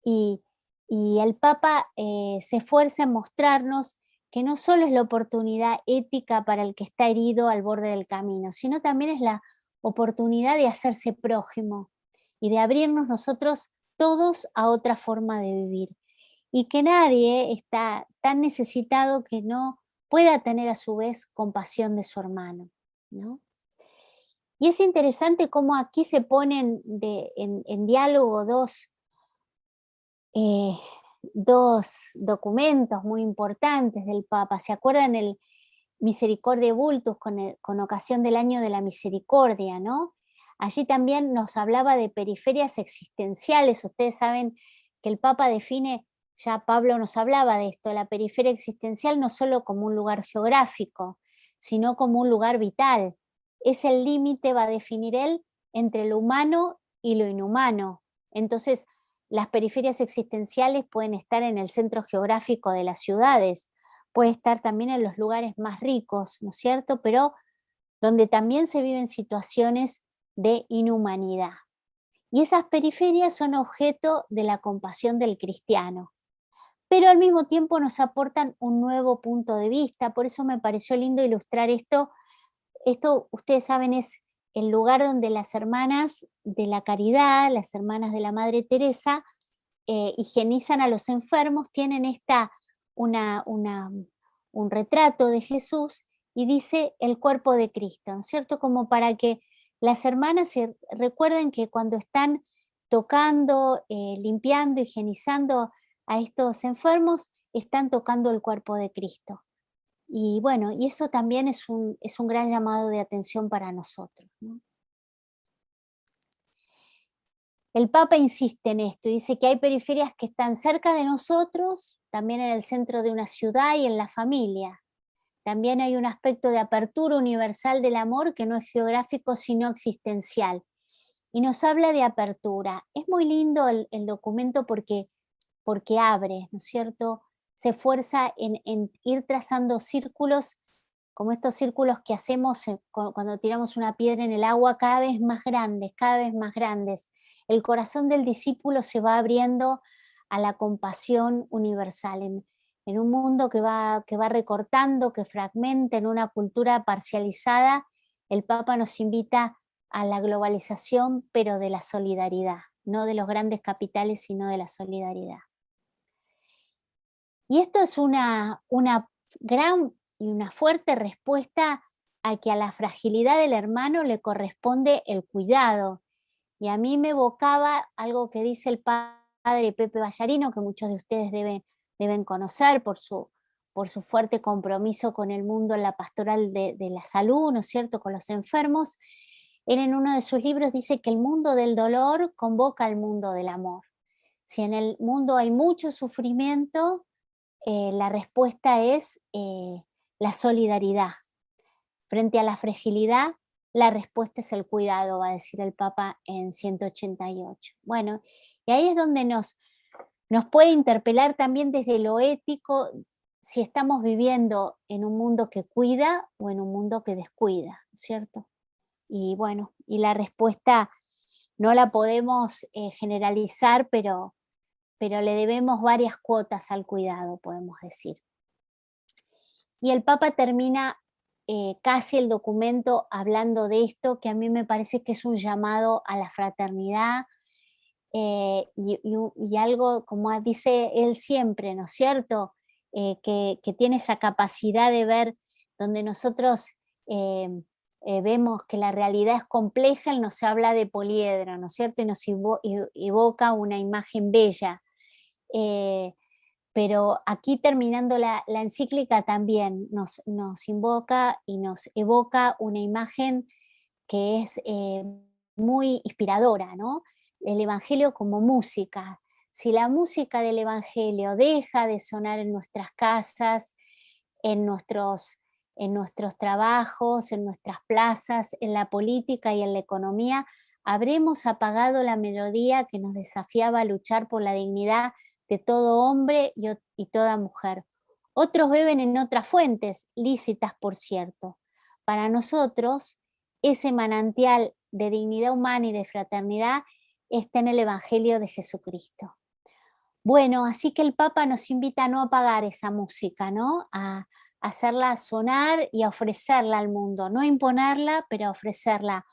y el Papa se esfuerza en mostrarnos que no solo es la oportunidad ética para el que está herido al borde del camino, sino también es la oportunidad de hacerse prójimo y de abrirnos nosotros todos a otra forma de vivir. Y que nadie está tan necesitado que no pueda tener a su vez compasión de su hermano, ¿no? Y es interesante cómo aquí se ponen en diálogo dos documentos muy importantes del Papa. ¿Se acuerdan el Misericordiae Vultus con ocasión del Año de la Misericordia, ¿no? Allí también nos hablaba de periferias existenciales. Ustedes saben que el Papa define, ya Pablo nos hablaba de esto, la periferia existencial no solo como un lugar geográfico, sino como un lugar vital. Es el límite, va a definir él, entre lo humano y lo inhumano. Entonces, las periferias existenciales pueden estar en el centro geográfico de las ciudades, puede estar también en los lugares más ricos, ¿no es cierto?, pero donde también se viven situaciones de inhumanidad. Y esas periferias son objeto de la compasión del cristiano, pero al mismo tiempo nos aportan un nuevo punto de vista. Por eso me pareció lindo ilustrar esto. Esto, ustedes saben, es el lugar donde las hermanas de la caridad, las hermanas de la Madre Teresa, higienizan a los enfermos, tienen un retrato de Jesús y dice el cuerpo de Cristo, ¿no es cierto? Como para que las hermanas se recuerden que cuando están tocando, limpiando, higienizando a estos enfermos, están tocando el cuerpo de Cristo. Y bueno, y eso también es un gran llamado de atención para nosotros, ¿no? El Papa insiste en esto y dice que hay periferias que están cerca de nosotros, también en el centro de una ciudad y en la familia. También hay un aspecto de apertura universal del amor que no es geográfico sino existencial. Y nos habla de apertura. Es muy lindo el documento porque abre, ¿no es cierto? se esfuerza en ir trazando círculos, como estos círculos que hacemos cuando tiramos una piedra en el agua, cada vez más grandes, cada vez más grandes. El corazón del discípulo se va abriendo a la compasión universal, en un mundo que va recortando, que fragmenta, en una cultura parcializada. El Papa nos invita a la globalización, pero de la solidaridad, no de los grandes capitales, sino de la solidaridad. Y esto es una gran y una fuerte respuesta a que a la fragilidad del hermano le corresponde el cuidado. Y a mí me evocaba algo que dice el padre Pepe Ballarino, que muchos de ustedes deben conocer por su fuerte compromiso con el mundo en la pastoral de la salud, ¿no es cierto?, con los enfermos. Él en uno de sus libros dice que el mundo del dolor convoca al mundo del amor. Si en el mundo hay mucho sufrimiento, la respuesta es la solidaridad. Frente a la fragilidad, la respuesta es el cuidado, va a decir el Papa en 188. Bueno, y ahí es donde nos puede interpelar también desde lo ético, si estamos viviendo en un mundo que cuida o en un mundo que descuida, ¿cierto? Y bueno, y la respuesta no la podemos generalizar, pero le debemos varias cuotas al cuidado, podemos decir. Y el Papa termina casi el documento hablando de esto, que a mí me parece que es un llamado a la fraternidad, y algo, como dice él siempre, ¿no es cierto?, que tiene esa capacidad de ver donde nosotros vemos que la realidad es compleja. Él nos habla de poliedro, ¿no es cierto?, y nos evoca una imagen bella. Pero aquí, terminando la encíclica, también nos invoca y nos evoca una imagen que es muy inspiradora, ¿no? El Evangelio como música. Si la música del Evangelio deja de sonar en nuestras casas, en nuestros trabajos, en nuestras plazas, en la política y en la economía, habremos apagado la melodía que nos desafiaba a luchar por la dignidad de todo hombre y toda mujer. Otros beben en otras fuentes, lícitas por cierto. Para nosotros, ese manantial de dignidad humana y de fraternidad está en el Evangelio de Jesucristo. Bueno, así que el Papa nos invita a no apagar esa música, ¿no?, a hacerla sonar y a ofrecerla al mundo, no imponerla, pero a ofrecerla.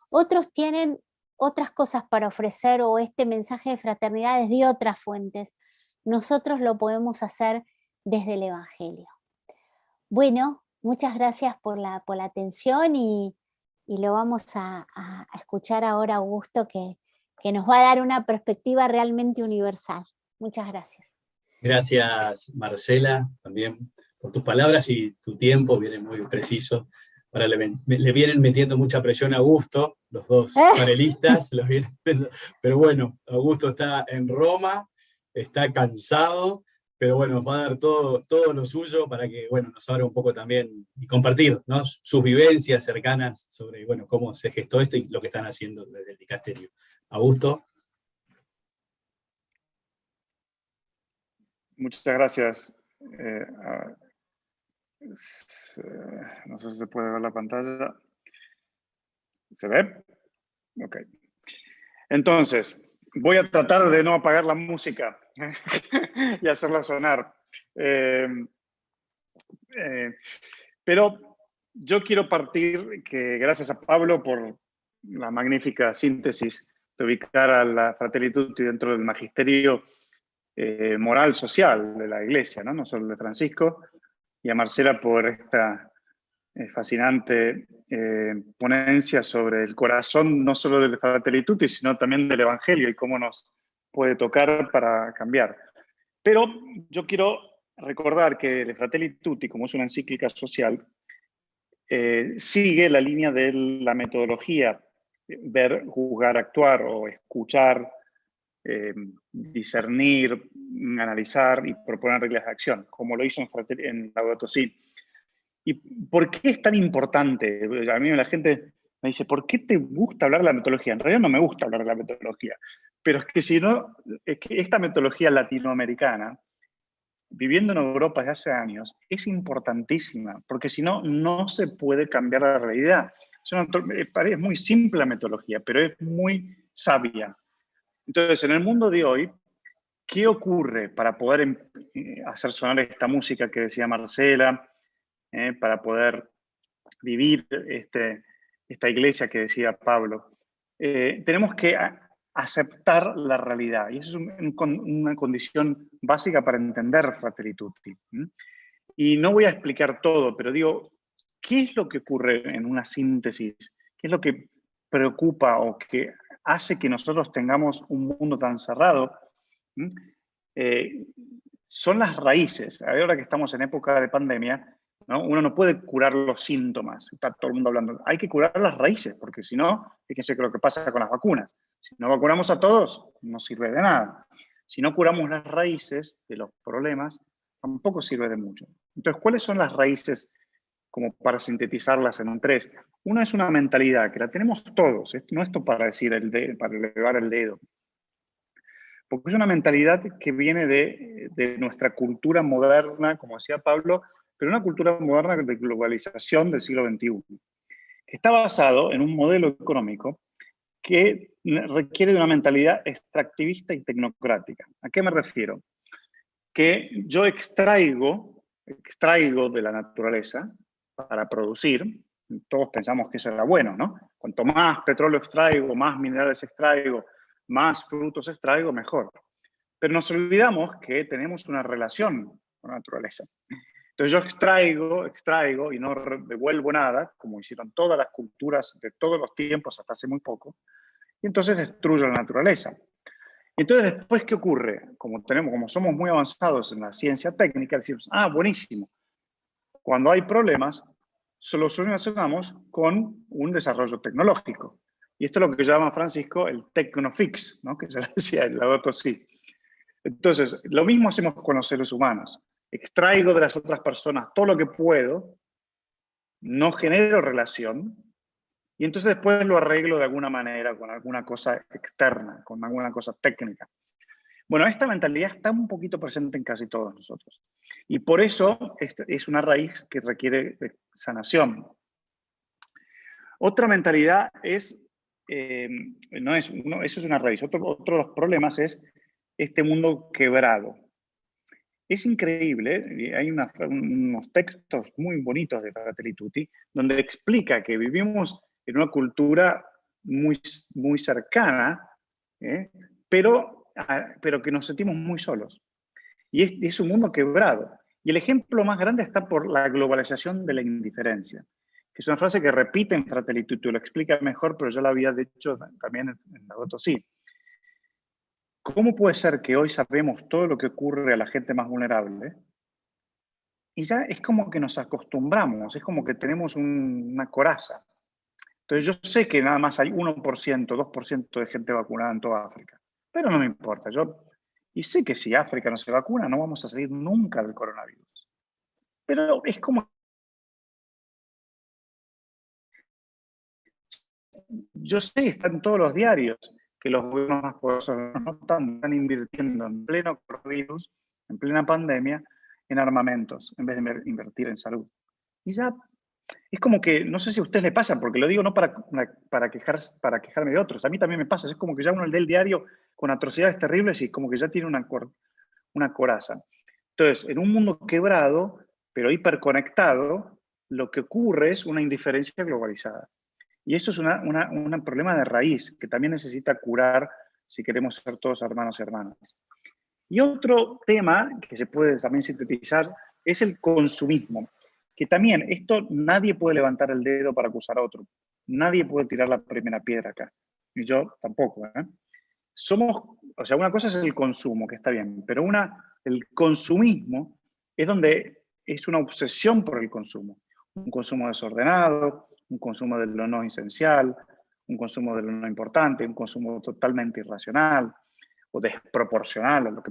Otros tienen otras cosas para ofrecer, o este mensaje de fraternidad desde otras fuentes. Nosotros lo podemos hacer desde el Evangelio. Bueno, muchas gracias por la atención, y lo vamos a escuchar ahora a Augusto, que nos va a dar una perspectiva realmente universal. Muchas gracias. Gracias, Marcela, también por tus palabras y tu tiempo, viene muy preciso. Ahora le vienen metiendo mucha presión a Augusto, los dos panelistas, pero bueno, Augusto está en Roma, está cansado, pero bueno, nos va a dar todo lo suyo para que, bueno, nos abra un poco también y compartir, ¿no?, sus vivencias cercanas sobre, bueno, cómo se gestó esto y lo que están haciendo desde el dicasterio. Augusto. Muchas gracias. No sé si se puede ver la pantalla. ¿Se ve? Ok. Entonces, voy a tratar de no apagar la música y hacerla sonar. Pero yo quiero partir que, gracias a Pablo por la magnífica síntesis de ubicar a la Fratelli Tutti dentro del magisterio moral social de la Iglesia, ¿no? No solo de Francisco, y a Marcela por esta fascinante ponencia sobre el corazón, no solo del Fratelli Tutti, sino también del Evangelio y cómo nos puede tocar para cambiar. Pero yo quiero recordar que el Fratelli Tutti, como es una encíclica social, sigue la línea de la metodología, ver, juzgar, actuar o escuchar, discernir, analizar y proponer reglas de acción, como lo hizo en Laudato Si. ¿Y por qué es tan importante? A mí la gente me dice, ¿por qué te gusta hablar de la metodología? En realidad no me gusta hablar de la metodología, pero es que si no, es que esta metodología latinoamericana viviendo en Europa desde hace años, es importantísima, porque si no, no se puede cambiar la realidad. Es muy simple la metodología, pero es muy sabia. Entonces, en el mundo de hoy, ¿qué ocurre para poder hacer sonar esta música que decía Marcela, para poder vivir esta iglesia que decía Pablo? Tenemos que aceptar la realidad, y eso es una condición básica para entender Fratelli Tutti. Y no voy a explicar todo, pero digo, ¿qué es lo que ocurre en una síntesis? ¿Qué es lo que preocupa o que hace que nosotros tengamos un mundo tan cerrado? Son las raíces. Ahora que estamos en época de pandemia, ¿no? Uno no puede curar los síntomas, está todo el mundo hablando. Hay que curar las raíces, porque si no, fíjense que lo que pasa con las vacunas. Si no vacunamos a todos, no sirve de nada. Si no curamos las raíces de los problemas, tampoco sirve de mucho. Entonces, ¿cuáles son las raíces, como para sintetizarlas en 3? Una es una mentalidad, que la tenemos todos, no esto para decir para elevar el dedo, porque es una mentalidad que viene de nuestra cultura moderna, como decía Pablo, pero una cultura moderna de globalización del siglo XXI, que está basado en un modelo económico que requiere de una mentalidad extractivista y tecnocrática. ¿A qué me refiero? Que yo extraigo de la naturaleza para producir. Todos pensamos que eso era bueno, ¿no? Cuanto más petróleo extraigo, más minerales extraigo, más frutos extraigo, mejor. Pero nos olvidamos que tenemos una relación con la naturaleza. Entonces yo extraigo y no devuelvo nada, como hicieron todas las culturas de todos los tiempos hasta hace muy poco, y entonces destruyo la naturaleza. Entonces, después, ¿qué ocurre? Como somos muy avanzados en la ciencia técnica, decimos, buenísimo. Cuando hay problemas, solucionamos con un desarrollo tecnológico. Y esto es lo que llama Francisco el tecnofix, ¿no? Que ya decía el Laudato Si. Entonces, lo mismo hacemos con los seres humanos. Extraigo de las otras personas todo lo que puedo, no genero relación, y entonces después lo arreglo de alguna manera, con alguna cosa externa, con alguna cosa técnica. Bueno, esta mentalidad está un poquito presente en casi todos nosotros. Y por eso es una raíz que requiere de sanación. Otra mentalidad es, eso es una raíz. Otro de los problemas es este mundo quebrado. Es increíble, hay unos textos muy bonitos de Fratelli Tutti, donde explica que vivimos en una cultura muy, muy cercana, pero que nos sentimos muy solos. Y es un mundo quebrado. Y el ejemplo más grande está por la globalización de la indiferencia, que es una frase que repite en Fratelli Tutti, lo explica mejor, pero yo la había dicho también en Laudato Si. ¿Cómo puede ser que hoy sabemos todo lo que ocurre a la gente más vulnerable? Y ya es como que nos acostumbramos, es como que tenemos una coraza. Entonces yo sé que nada más hay 1%, 2% de gente vacunada en toda África, pero no me importa. Y sé que si África no se vacuna, no vamos a salir nunca del coronavirus. Pero es como... Yo sé, están todos los diarios, que los gobiernos más poderosos no están invirtiendo en pleno coronavirus, en plena pandemia, en armamentos, en vez de invertir en salud. Y ya es como que, no sé si a ustedes le pasa, porque lo digo no para quejarme de otros, a mí también me pasa, es como que ya uno lee el diario con atrocidades terribles y como que ya tiene una coraza. Entonces, en un mundo quebrado, pero hiperconectado, lo que ocurre es una indiferencia globalizada. Y eso es un problema de raíz que también necesita curar si queremos ser todos hermanos y hermanas. Y otro tema que se puede también sintetizar es el consumismo, que también esto nadie puede levantar el dedo para acusar a otro. Nadie puede tirar la primera piedra acá. Y yo tampoco. Una cosa es el consumo, que está bien, pero el consumismo es donde es una obsesión por el consumo. Un consumo desordenado, un consumo de lo no esencial, un consumo de lo no importante, un consumo totalmente irracional o desproporcional.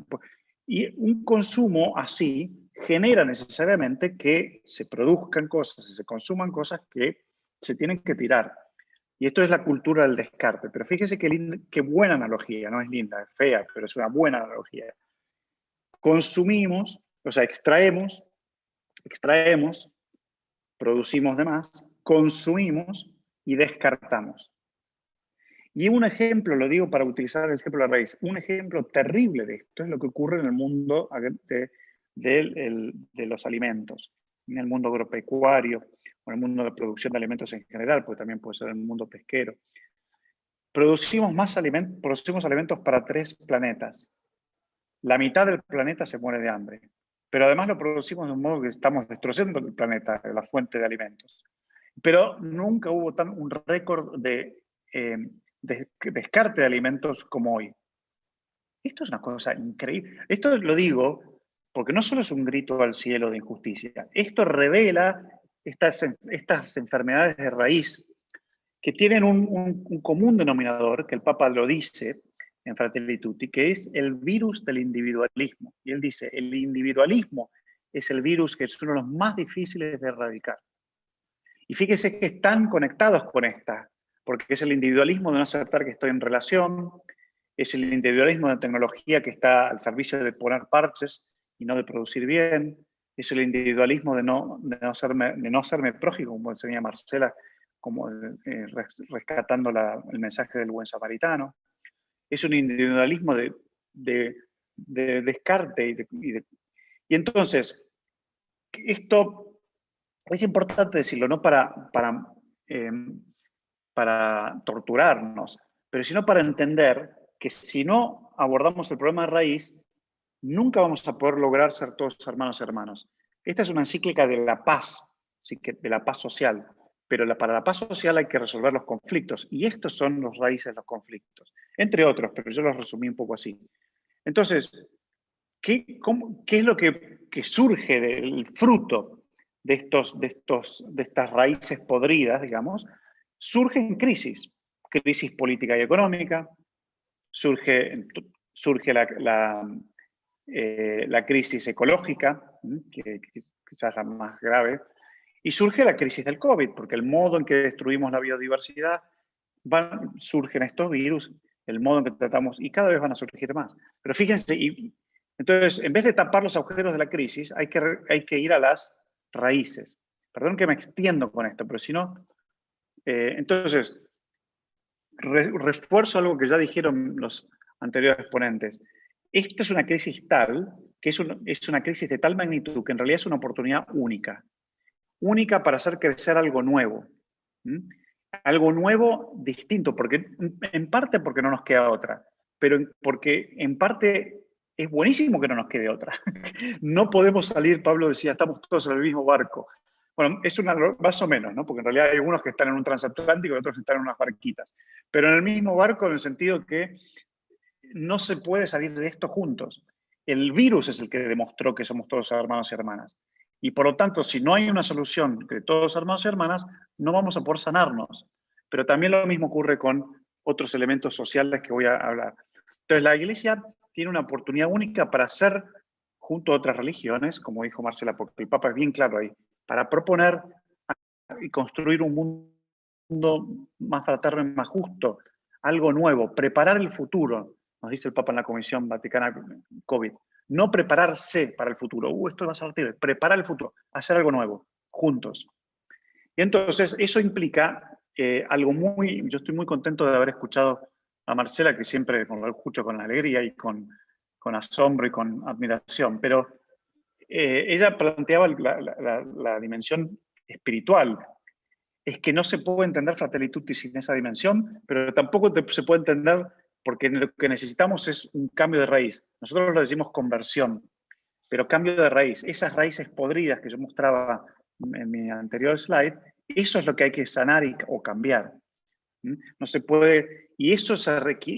Y un consumo así genera necesariamente que se produzcan cosas y se consuman cosas que se tienen que tirar. Y esto es la cultura del descarte. Pero fíjese qué buena analogía, no es linda, es fea, pero es una buena analogía. Consumimos, O sea, extraemos, producimos de más, consumimos y descartamos. Y un ejemplo, lo digo para utilizar el ejemplo de la raíz, un ejemplo terrible de esto es lo que ocurre en el mundo de los alimentos, en el mundo agropecuario, o en el mundo de producción de alimentos en general, porque también puede ser en el mundo pesquero. Producimos alimentos para 3 planetas. La mitad del planeta se muere de hambre, pero además lo producimos de un modo que estamos destruyendo el planeta, la fuente de alimentos. Pero nunca hubo un récord de descarte de alimentos como hoy. Esto es una cosa increíble. Esto lo digo porque no solo es un grito al cielo de injusticia, esto revela estas enfermedades de raíz que tienen un común denominador, que el Papa lo dice en Fratelli Tutti, que es el virus del individualismo. Y él dice, el individualismo es el virus que es uno de los más difíciles de erradicar. Y fíjese que están conectados con esta, porque es el individualismo de no aceptar que estoy en relación, es el individualismo de tecnología que está al servicio de poner parches y no de producir bien, es el individualismo de no serme prójimo, como enseña Marcela, como rescatando el mensaje del buen samaritano. Es un individualismo de descarte. Y entonces, esto es importante decirlo, no para torturarnos, pero sino para entender que si no abordamos el problema de raíz, nunca vamos a poder lograr ser todos hermanos y hermanos. Esta es una encíclica de la paz, de la paz social, pero para la paz social hay que resolver los conflictos, y estos son los raíces de los conflictos, entre otros, pero yo los resumí un poco así. Entonces, ¿qué es lo que surge del fruto de estas raíces podridas, digamos? Surgen crisis política y económica, surge la crisis ecológica, que quizás la más grave, y surge la crisis del COVID, porque el modo en que destruimos la biodiversidad, surgen estos virus, el modo en que tratamos, y cada vez van a surgir más. Pero fíjense, entonces, en vez de tapar los agujeros de la crisis, hay que ir a las raíces. Perdón que me extiendo con esto, pero si no... entonces, refuerzo algo que ya dijeron los anteriores ponentes. Esta es una crisis tal, que es una crisis de tal magnitud que en realidad es una oportunidad única. Única para hacer crecer algo nuevo. Algo nuevo, distinto, en parte porque no nos queda otra, pero porque en parte es buenísimo que no nos quede otra. No podemos salir, Pablo decía, estamos todos en el mismo barco. Bueno, es más o menos, ¿no? Porque en realidad hay algunos que están en un transatlántico y otros que están en unas barquitas. Pero en el mismo barco en el sentido que no se puede salir de esto juntos. El virus es el que demostró que somos todos hermanos y hermanas. Y por lo tanto, si no hay una solución de todos hermanos y hermanas, no vamos a poder sanarnos. Pero también lo mismo ocurre con otros elementos sociales que voy a hablar. Entonces, la Iglesia tiene una oportunidad única para hacer, junto a otras religiones, como dijo Marcela, porque el Papa es bien claro ahí, para proponer y construir un mundo más fraterno y más justo, algo nuevo, preparar el futuro, nos dice el Papa en la Comisión Vaticana COVID. No prepararse para el futuro. Esto va a ser terrible. Preparar el futuro, hacer algo nuevo, juntos. Y entonces, eso implica algo yo estoy muy contento de haber escuchado a Marcela, que siempre lo escucho con alegría y con asombro y con admiración, pero ella planteaba la dimensión espiritual. Es que no se puede entender Fratelli Tutti sin esa dimensión, pero tampoco se puede entender porque lo que necesitamos es un cambio de raíz. Nosotros lo decimos conversión, pero cambio de raíz. Esas raíces podridas que yo mostraba en mi anterior slide, eso es lo que hay que sanar o cambiar. No se puede, y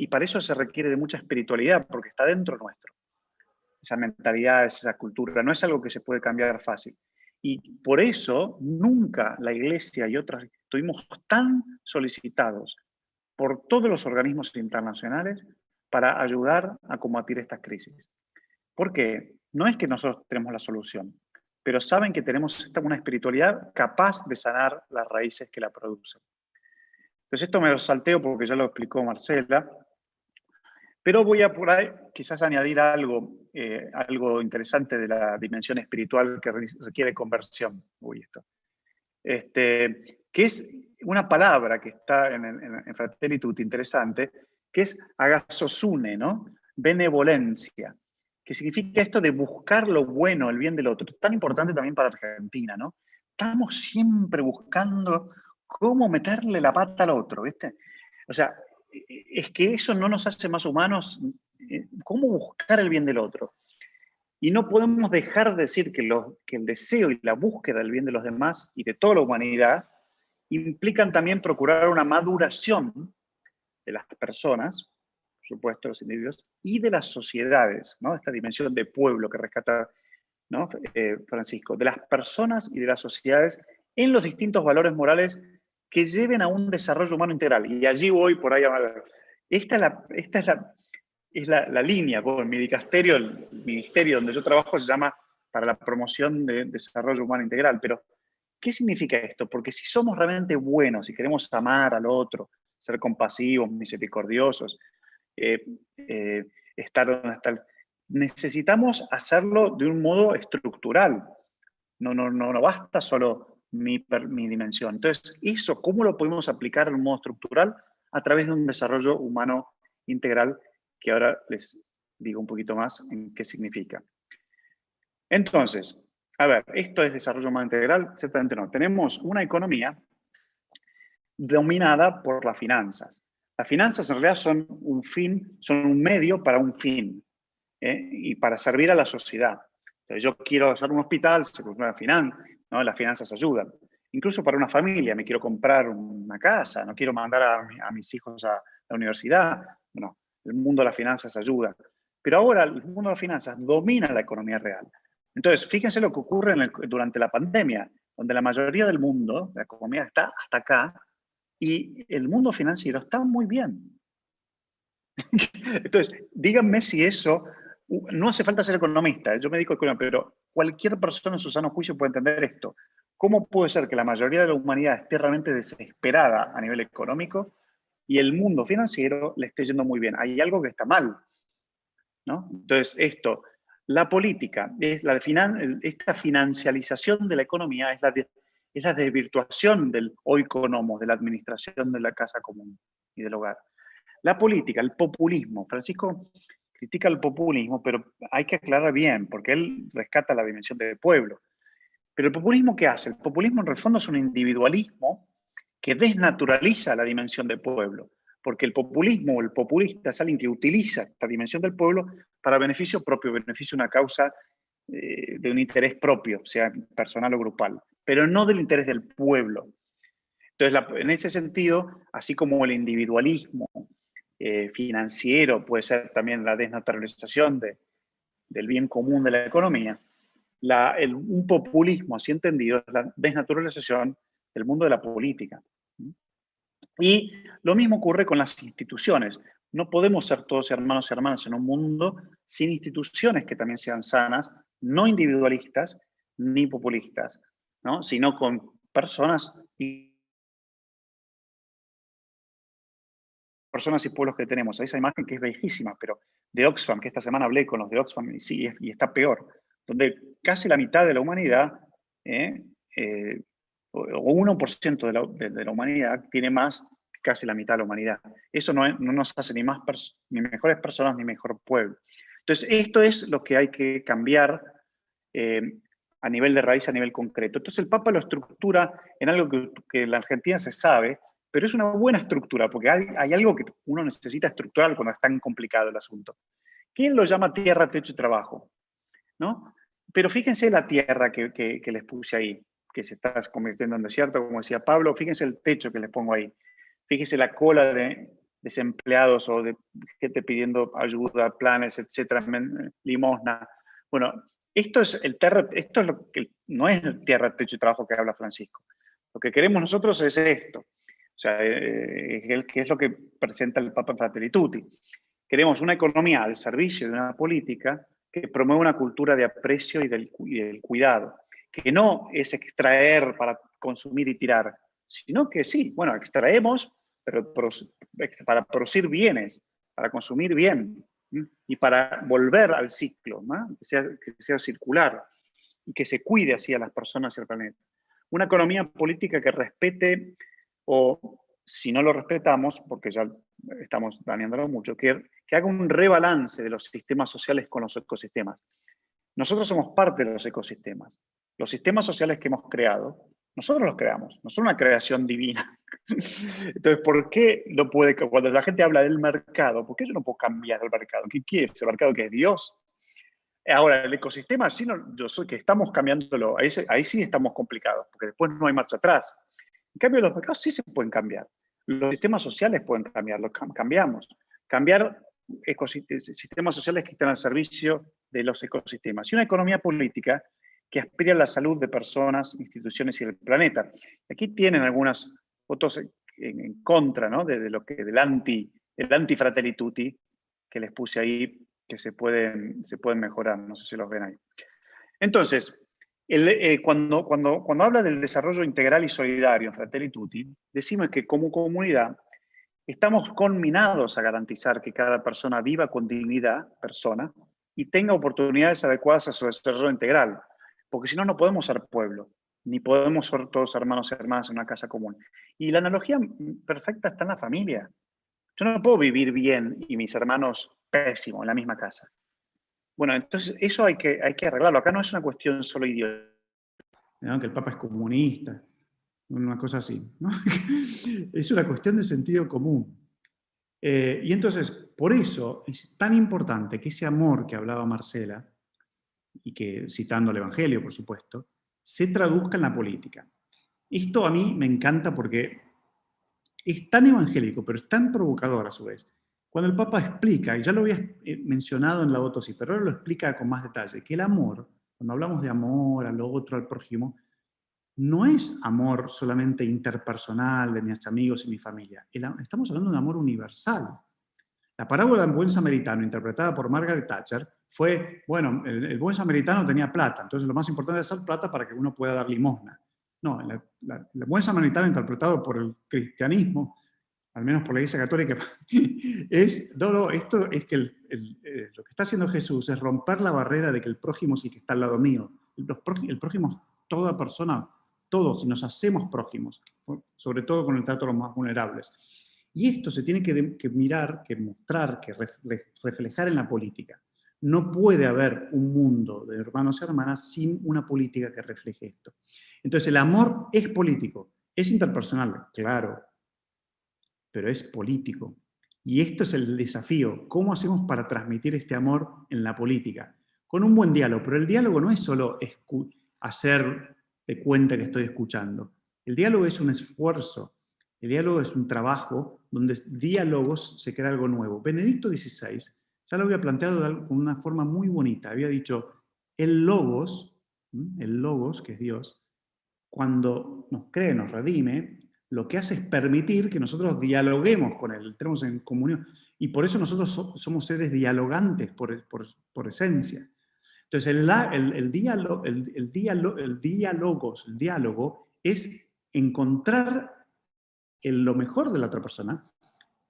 para eso se requiere de mucha espiritualidad, porque está dentro nuestro. Esa mentalidad, esa cultura, no es algo que se puede cambiar fácil. Y por eso nunca la Iglesia y otras estuvimos tan solicitados por todos los organismos internacionales para ayudar a combatir estas crisis. ¿Por qué? No es que nosotros tenemos la solución, pero saben que tenemos una espiritualidad capaz de sanar las raíces que la producen. Entonces esto me lo salteo porque ya lo explicó Marcela. Pero voy a por ahí quizás añadir algo, algo interesante de la dimensión espiritual que requiere conversión. Que es una palabra que está en Fratelli Tutti interesante, que es agasosune, ¿no? Benevolencia, que significa esto de buscar lo bueno, el bien del otro. Tan importante también para Argentina, ¿no? Estamos siempre buscando cómo meterle la pata al otro, ¿viste? O sea, es que eso no nos hace más humanos. ¿Cómo buscar el bien del otro? Y no podemos dejar de decir que el deseo y la búsqueda del bien de los demás y de toda la humanidad implican también procurar una maduración de las personas, por supuesto, los individuos, y de las sociedades, ¿no? Esta dimensión de pueblo que rescata, ¿no? Francisco, de las personas y de las sociedades en los distintos valores morales que lleven a un desarrollo humano integral. Y allí voy por ahí a hablar. Esta es la línea. Bueno, mi dicasterio, el ministerio donde yo trabajo se llama para la promoción de desarrollo humano integral. Pero, ¿qué significa esto? Porque si somos realmente buenos y queremos amar al otro, ser compasivos, misericordiosos, estar donde está, necesitamos hacerlo de un modo estructural. No basta solo mi dimensión. Entonces, eso, ¿cómo lo podemos aplicar en un modo estructural? A través de un desarrollo humano integral, que ahora les digo un poquito más en qué significa. Entonces, a ver, ¿esto es desarrollo humano integral? Ciertamente no. Tenemos una economía dominada por las finanzas. Las finanzas en realidad son un fin, son un medio para un fin, y para servir a la sociedad. Entonces, yo quiero hacer un hospital, se construye ¿no? Las finanzas ayudan. Incluso para una familia, me quiero comprar una casa, no quiero mandar a mis hijos a la universidad. Bueno, el mundo de las finanzas ayuda. Pero ahora el mundo de las finanzas domina la economía real. Entonces, fíjense lo que ocurre durante la pandemia, donde la mayoría del mundo, la economía está hasta acá, y el mundo financiero está muy bien. Entonces, díganme si eso, no hace falta ser economista, yo me dedico a economía, pero cualquier persona en su sano juicio puede entender esto. ¿Cómo puede ser que la mayoría de la humanidad esté realmente desesperada a nivel económico y el mundo financiero le esté yendo muy bien? Hay algo que está mal, ¿no? Entonces, la política, esta financialización de la economía es la desvirtuación del oikonomos, de la administración de la casa común y del hogar. La política, el populismo. Francisco critica el populismo, pero hay que aclarar bien, porque él rescata la dimensión del pueblo. Pero el populismo, ¿qué hace? El populismo en el fondo es un individualismo que desnaturaliza la dimensión del pueblo, porque el populismo o el populista es alguien que utiliza esta dimensión del pueblo para beneficio propio, beneficio de una causa, de un interés propio, sea personal o grupal, pero no del interés del pueblo. Entonces, en ese sentido, así como el individualismo financiero puede ser también la desnaturalización del bien común de la economía, un populismo así entendido es la desnaturalización del mundo de la política. Y lo mismo ocurre con las instituciones. No podemos ser todos hermanos y hermanas en un mundo sin instituciones que también sean sanas, no individualistas ni populistas, ¿no? Sino con personas y pueblos que tenemos. Esa imagen que es bellísima, pero de Oxfam, que esta semana hablé con los de Oxfam, y sí, y está peor, donde casi la mitad de la humanidad, o 1% de la humanidad, tiene más que casi la mitad de la humanidad. Eso no nos hace ni mejores personas ni mejor pueblo. Entonces, esto es lo que hay que cambiar a nivel de raíz, a nivel concreto. Entonces, el Papa lo estructura en algo que en la Argentina se sabe, pero es una buena estructura, porque hay algo que uno necesita estructurar cuando es tan complicado el asunto. ¿Quién lo llama tierra, techo y trabajo? ¿No? Pero fíjense la tierra que les puse ahí, que se está convirtiendo en desierto, como decía Pablo. Fíjense el techo que les pongo ahí. Fíjense la cola de desempleados o de gente pidiendo ayuda, planes, etcétera, limosna. Bueno, esto es lo que no es el tierra, techo y trabajo que habla Francisco. Lo que queremos nosotros es esto. O sea, que es lo que presenta el Papa Fratelli Tutti. Queremos una economía al servicio de una política que promueva una cultura de aprecio y del cuidado, que no es extraer para consumir y tirar, sino que sí, bueno, extraemos, pero para producir bienes, para consumir bien, y para volver al ciclo, ¿no? Que sea circular y que se cuide así a las personas y al planeta. Una economía política que respete, o si no lo respetamos, porque ya estamos dañándolo mucho, que haga un rebalance de los sistemas sociales con los ecosistemas. Nosotros somos parte de los ecosistemas. Los sistemas sociales que hemos creado, nosotros los creamos, no son una creación divina. Entonces, ¿por qué no puede, cuando la gente habla del mercado, por qué yo no puedo cambiar el mercado? ¿Qué es el mercado? ¿Qué es Dios? Ahora, el ecosistema, sí, yo soy que estamos cambiándolo, ahí sí estamos complicados, porque después no hay marcha atrás. En cambio, los mercados sí se pueden cambiar. Los sistemas sociales pueden cambiar, los cambiamos. Cambiar sistemas sociales que están al servicio de los ecosistemas. Y una economía política que aspira a la salud de personas, instituciones y del planeta. Aquí tienen algunas fotos en contra, ¿no? del anti-Fratelli Tutti, que les puse ahí, que se pueden mejorar, no sé si los ven ahí. Entonces, cuando habla del desarrollo integral y solidario en Fratelli Tutti, decimos que como comunidad estamos conminados a garantizar que cada persona viva con dignidad, y tenga oportunidades adecuadas a su desarrollo integral, porque si no, no podemos ser pueblo, ni podemos ser todos hermanos y hermanas en una casa común. Y la analogía perfecta está en la familia. Yo no puedo vivir bien y mis hermanos pésimo en la misma casa. Bueno, entonces eso hay que arreglarlo. Acá no es una cuestión solo ideológica. ¿No? Que el Papa es comunista, una cosa así, ¿no? Es una cuestión de sentido común. Y entonces, por eso es tan importante que ese amor que hablaba Marcela, y que citando el Evangelio, por supuesto, se traduzca en la política. Esto a mí me encanta porque es tan evangélico, pero es tan provocador a su vez. Cuando el Papa explica, y ya lo había mencionado en la Laudato Si, pero ahora lo explica con más detalle, que el amor, cuando hablamos de amor al otro, al prójimo, no es amor solamente interpersonal de mis amigos y mi familia. Estamos hablando de un amor universal. La parábola del buen samaritano, interpretada por Margaret Thatcher, fue, bueno, el buen samaritano tenía plata, entonces lo más importante es hacer plata para que uno pueda dar limosna. No, el buen samaritano interpretado por el cristianismo, al menos por la Iglesia Católica, esto es que lo que está haciendo Jesús es romper la barrera de que el prójimo es el que está al lado mío. El prójimo es toda persona, todos, y nos hacemos prójimos, sobre todo con el trato a los más vulnerables. Y esto se tiene que mirar, que mostrar, que reflejar en la política. No puede haber un mundo de hermanos y hermanas sin una política que refleje esto. Entonces el amor es político, es interpersonal, claro, pero es político. Y esto es el desafío. ¿Cómo hacemos para transmitir este amor en la política? Con un buen diálogo, pero el diálogo no es solo hacer de cuenta que estoy escuchando. El diálogo es un esfuerzo, el diálogo es un trabajo donde diálogos se crea algo nuevo. Benedicto XVI ya lo había planteado con una forma muy bonita. Había dicho, el logos, que es Dios, cuando nos cree, nos redime, lo que hace es permitir que nosotros dialoguemos con Él, entremos en comunión. Y por eso nosotros somos seres dialogantes por esencia. Entonces el diálogo es encontrar lo mejor de la otra persona,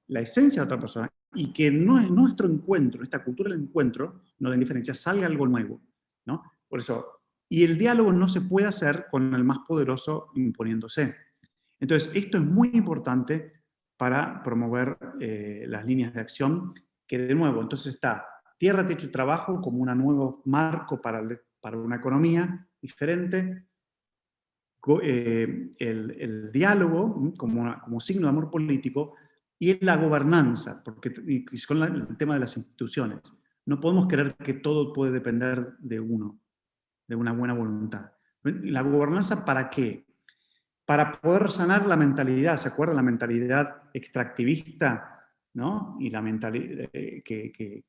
la esencia de la otra persona, y que nuestro encuentro, esta cultura del encuentro, no de indiferencia, salga algo nuevo, ¿no? Por eso, y el diálogo no se puede hacer con el más poderoso imponiéndose. Entonces, esto es muy importante para promover las líneas de acción, que de nuevo, entonces está tierra, techo y trabajo como un nuevo marco para una economía diferente, el diálogo como signo de amor político, y la gobernanza, porque con el tema de las instituciones. No podemos creer que todo puede depender de una buena voluntad. ¿La gobernanza para qué? Para poder sanar la mentalidad, ¿se acuerdan? La mentalidad extractivista, ¿no? Y la mentalidad que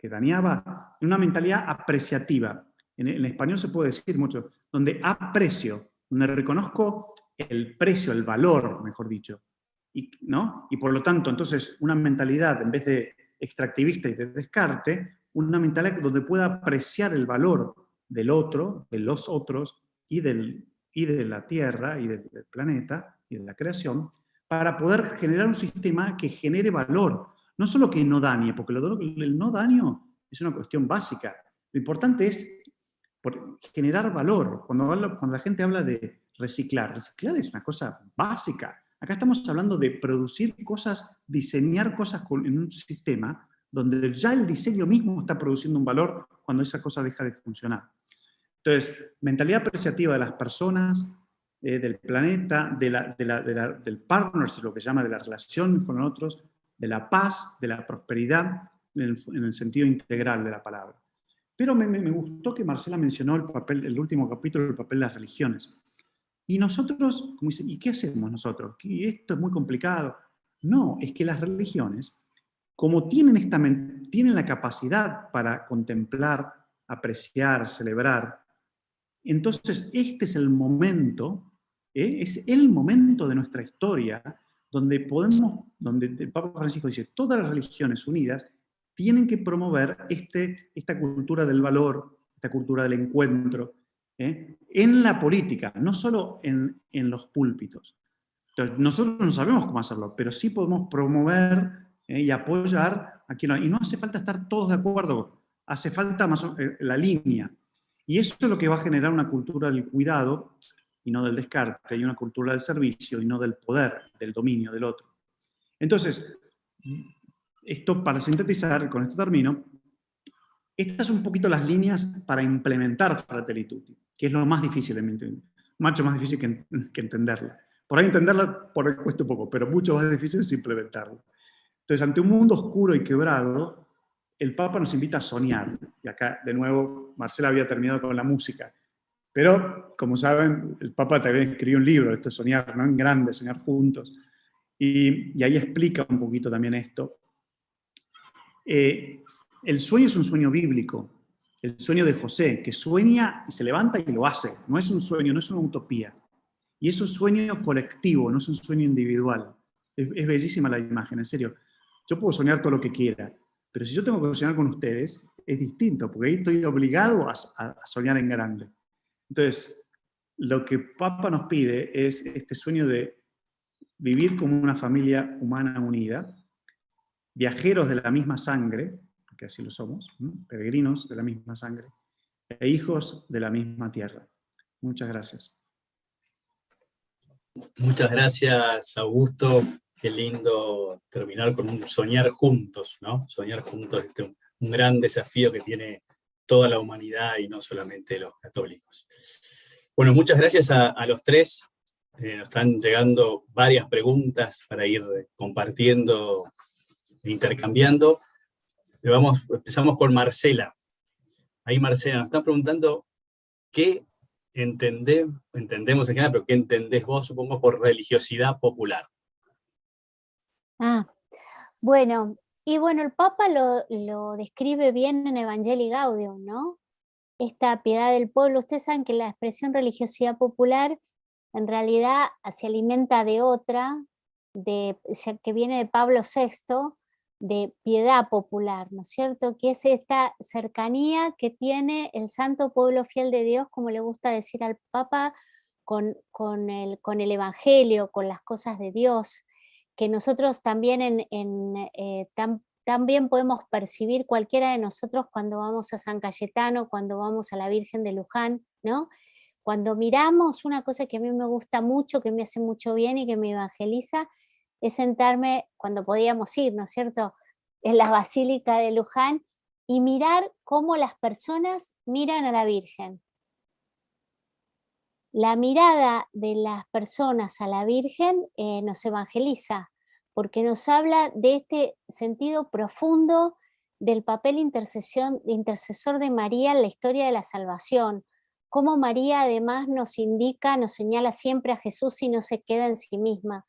dañaba, una mentalidad apreciativa. En español se puede decir mucho, donde aprecio, donde reconozco el precio, el valor, mejor dicho, ¿no? Y por lo tanto, entonces, una mentalidad, en vez de extractivista y de descarte, una mentalidad donde pueda apreciar el valor del otro, de los otros, y de la Tierra, y del planeta, y de la creación, para poder generar un sistema que genere valor, No solo que no dañe, porque el no daño es una cuestión básica. Lo importante es generar valor. Cuando la gente habla de reciclar es una cosa básica. Acá estamos hablando de producir cosas, diseñar cosas en un sistema donde ya el diseño mismo está produciendo un valor cuando esa cosa deja de funcionar. Entonces, mentalidad apreciativa de las personas, del planeta, del partnership, lo que se llama de la relación con otros, de la paz, de la prosperidad, en el sentido integral de la palabra. Pero me gustó que Marcela mencionó el último capítulo, el papel de las religiones. Y nosotros, como dicen, ¿y qué hacemos nosotros? ¿Y esto es muy complicado? No, es que las religiones, como tienen la capacidad para contemplar, apreciar, celebrar, entonces este es el momento de nuestra historia donde el Papa Francisco dice, todas las religiones unidas tienen que promover esta cultura del valor, esta cultura del encuentro, en la política, no solo en los púlpitos. Entonces, nosotros no sabemos cómo hacerlo, pero sí podemos promover y apoyar a quien y no hace falta estar todos de acuerdo, hace falta más la línea. Y eso es lo que va a generar una cultura del cuidado y no del descarte, y una cultura del servicio y no del poder, del dominio del otro. Entonces, esto para sintetizar, con esto termino, estas son un poquito las líneas para implementar Fratelli Tutti, que es lo más difícil, mucho más difícil que entenderla. Por ahí entenderla cuesta un poco, pero mucho más difícil es implementarla. Entonces, ante un mundo oscuro y quebrado, el Papa nos invita a soñar. Y acá, de nuevo, Marcela había terminado con la música. Pero, como saben, el Papa también escribió un libro, esto es soñar, ¿no? En grande, soñar juntos. Y ahí explica un poquito también esto. El sueño es un sueño bíblico, el sueño de José, que sueña y se levanta y lo hace. No es un sueño, no es una utopía. Y es un sueño colectivo, no es un sueño individual. Es bellísima la imagen, en serio. Yo puedo soñar todo lo que quiera, pero si yo tengo que soñar con ustedes, es distinto, porque ahí estoy obligado a soñar en grande. Entonces, lo que Papa nos pide es este sueño de vivir como una familia humana unida, viajeros de la misma sangre, porque así lo somos, peregrinos de la misma sangre, e hijos de la misma tierra. Muchas gracias. Muchas gracias, Augusto. Qué lindo terminar con un soñar juntos, ¿no? Soñar juntos, un gran desafío que tiene toda la humanidad y no solamente los católicos. Bueno, muchas gracias a los tres. Nos están llegando varias preguntas para ir compartiendo e intercambiando. Empezamos con Marcela. Ahí Marcela nos está preguntando qué entendemos en general, pero ¿qué entendés vos, supongo, por religiosidad popular? Bueno, el Papa lo describe bien en Evangelii Gaudium, ¿no? Esta piedad del pueblo. Ustedes saben que la expresión religiosidad popular en realidad se alimenta de otra, que viene de Pablo VI, de piedad popular, ¿no es cierto? Que es esta cercanía que tiene el santo pueblo fiel de Dios, como le gusta decir al Papa, con el Evangelio, con las cosas de Dios, que nosotros también también podemos percibir cualquiera de nosotros cuando vamos a San Cayetano, cuando vamos a la Virgen de Luján, ¿no? Cuando miramos, una cosa que a mí me gusta mucho, que me hace mucho bien y que me evangeliza, es sentarme, cuando podíamos ir, ¿no es cierto?, en la Basílica de Luján y mirar cómo las personas miran a la Virgen. La mirada de las personas a la Virgen nos evangeliza, porque nos habla de este sentido profundo del papel intercesor de María en la historia de la salvación. Cómo María además nos indica, nos señala siempre a Jesús y no se queda en sí misma.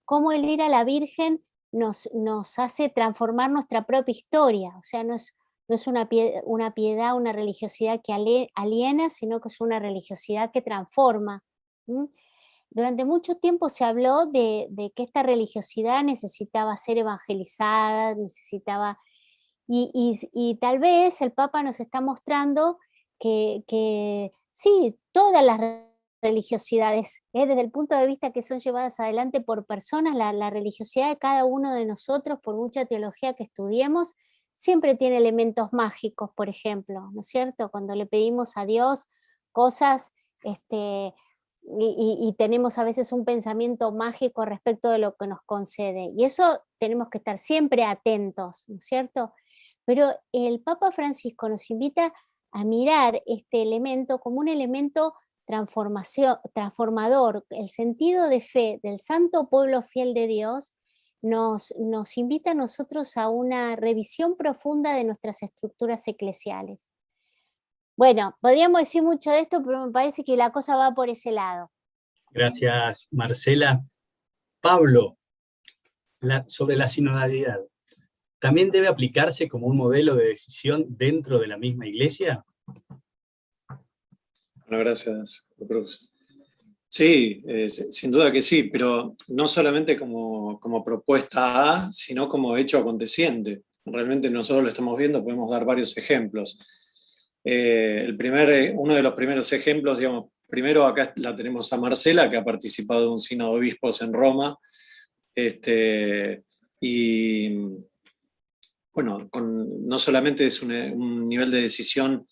Cómo el ir a la Virgen nos hace transformar nuestra propia historia. O sea, no es una piedad, una religiosidad que aliena, sino que es una religiosidad que transforma. Durante mucho tiempo se habló de que esta religiosidad necesitaba ser evangelizada, y tal vez el Papa nos está mostrando que sí, todas las religiosidades, desde el punto de vista que son llevadas adelante por personas, la religiosidad de cada uno de nosotros, por mucha teología que estudiemos, siempre tiene elementos mágicos, por ejemplo, ¿no es cierto? Cuando le pedimos a Dios cosas, y tenemos a veces un pensamiento mágico respecto de lo que nos concede, y eso tenemos que estar siempre atentos, ¿no es cierto? Pero el Papa Francisco nos invita a mirar este elemento como un elemento transformador. El sentido de fe del santo pueblo fiel de Dios nos invita a nosotros a una revisión profunda de nuestras estructuras eclesiales. Bueno, podríamos decir mucho de esto, pero me parece que la cosa va por ese lado. Gracias, Marcela. Pablo, sobre la sinodalidad, ¿también debe aplicarse como un modelo de decisión dentro de la misma iglesia? Bueno, gracias, Cruz. Sí, sin duda que sí, pero no solamente como propuesta A, sino como hecho aconteciente. Realmente nosotros lo estamos viendo, podemos dar varios ejemplos. Uno de los primeros ejemplos, digamos, primero acá la tenemos a Marcela, que ha participado de un sínodo de obispos en Roma, y bueno, no solamente es un nivel de decisión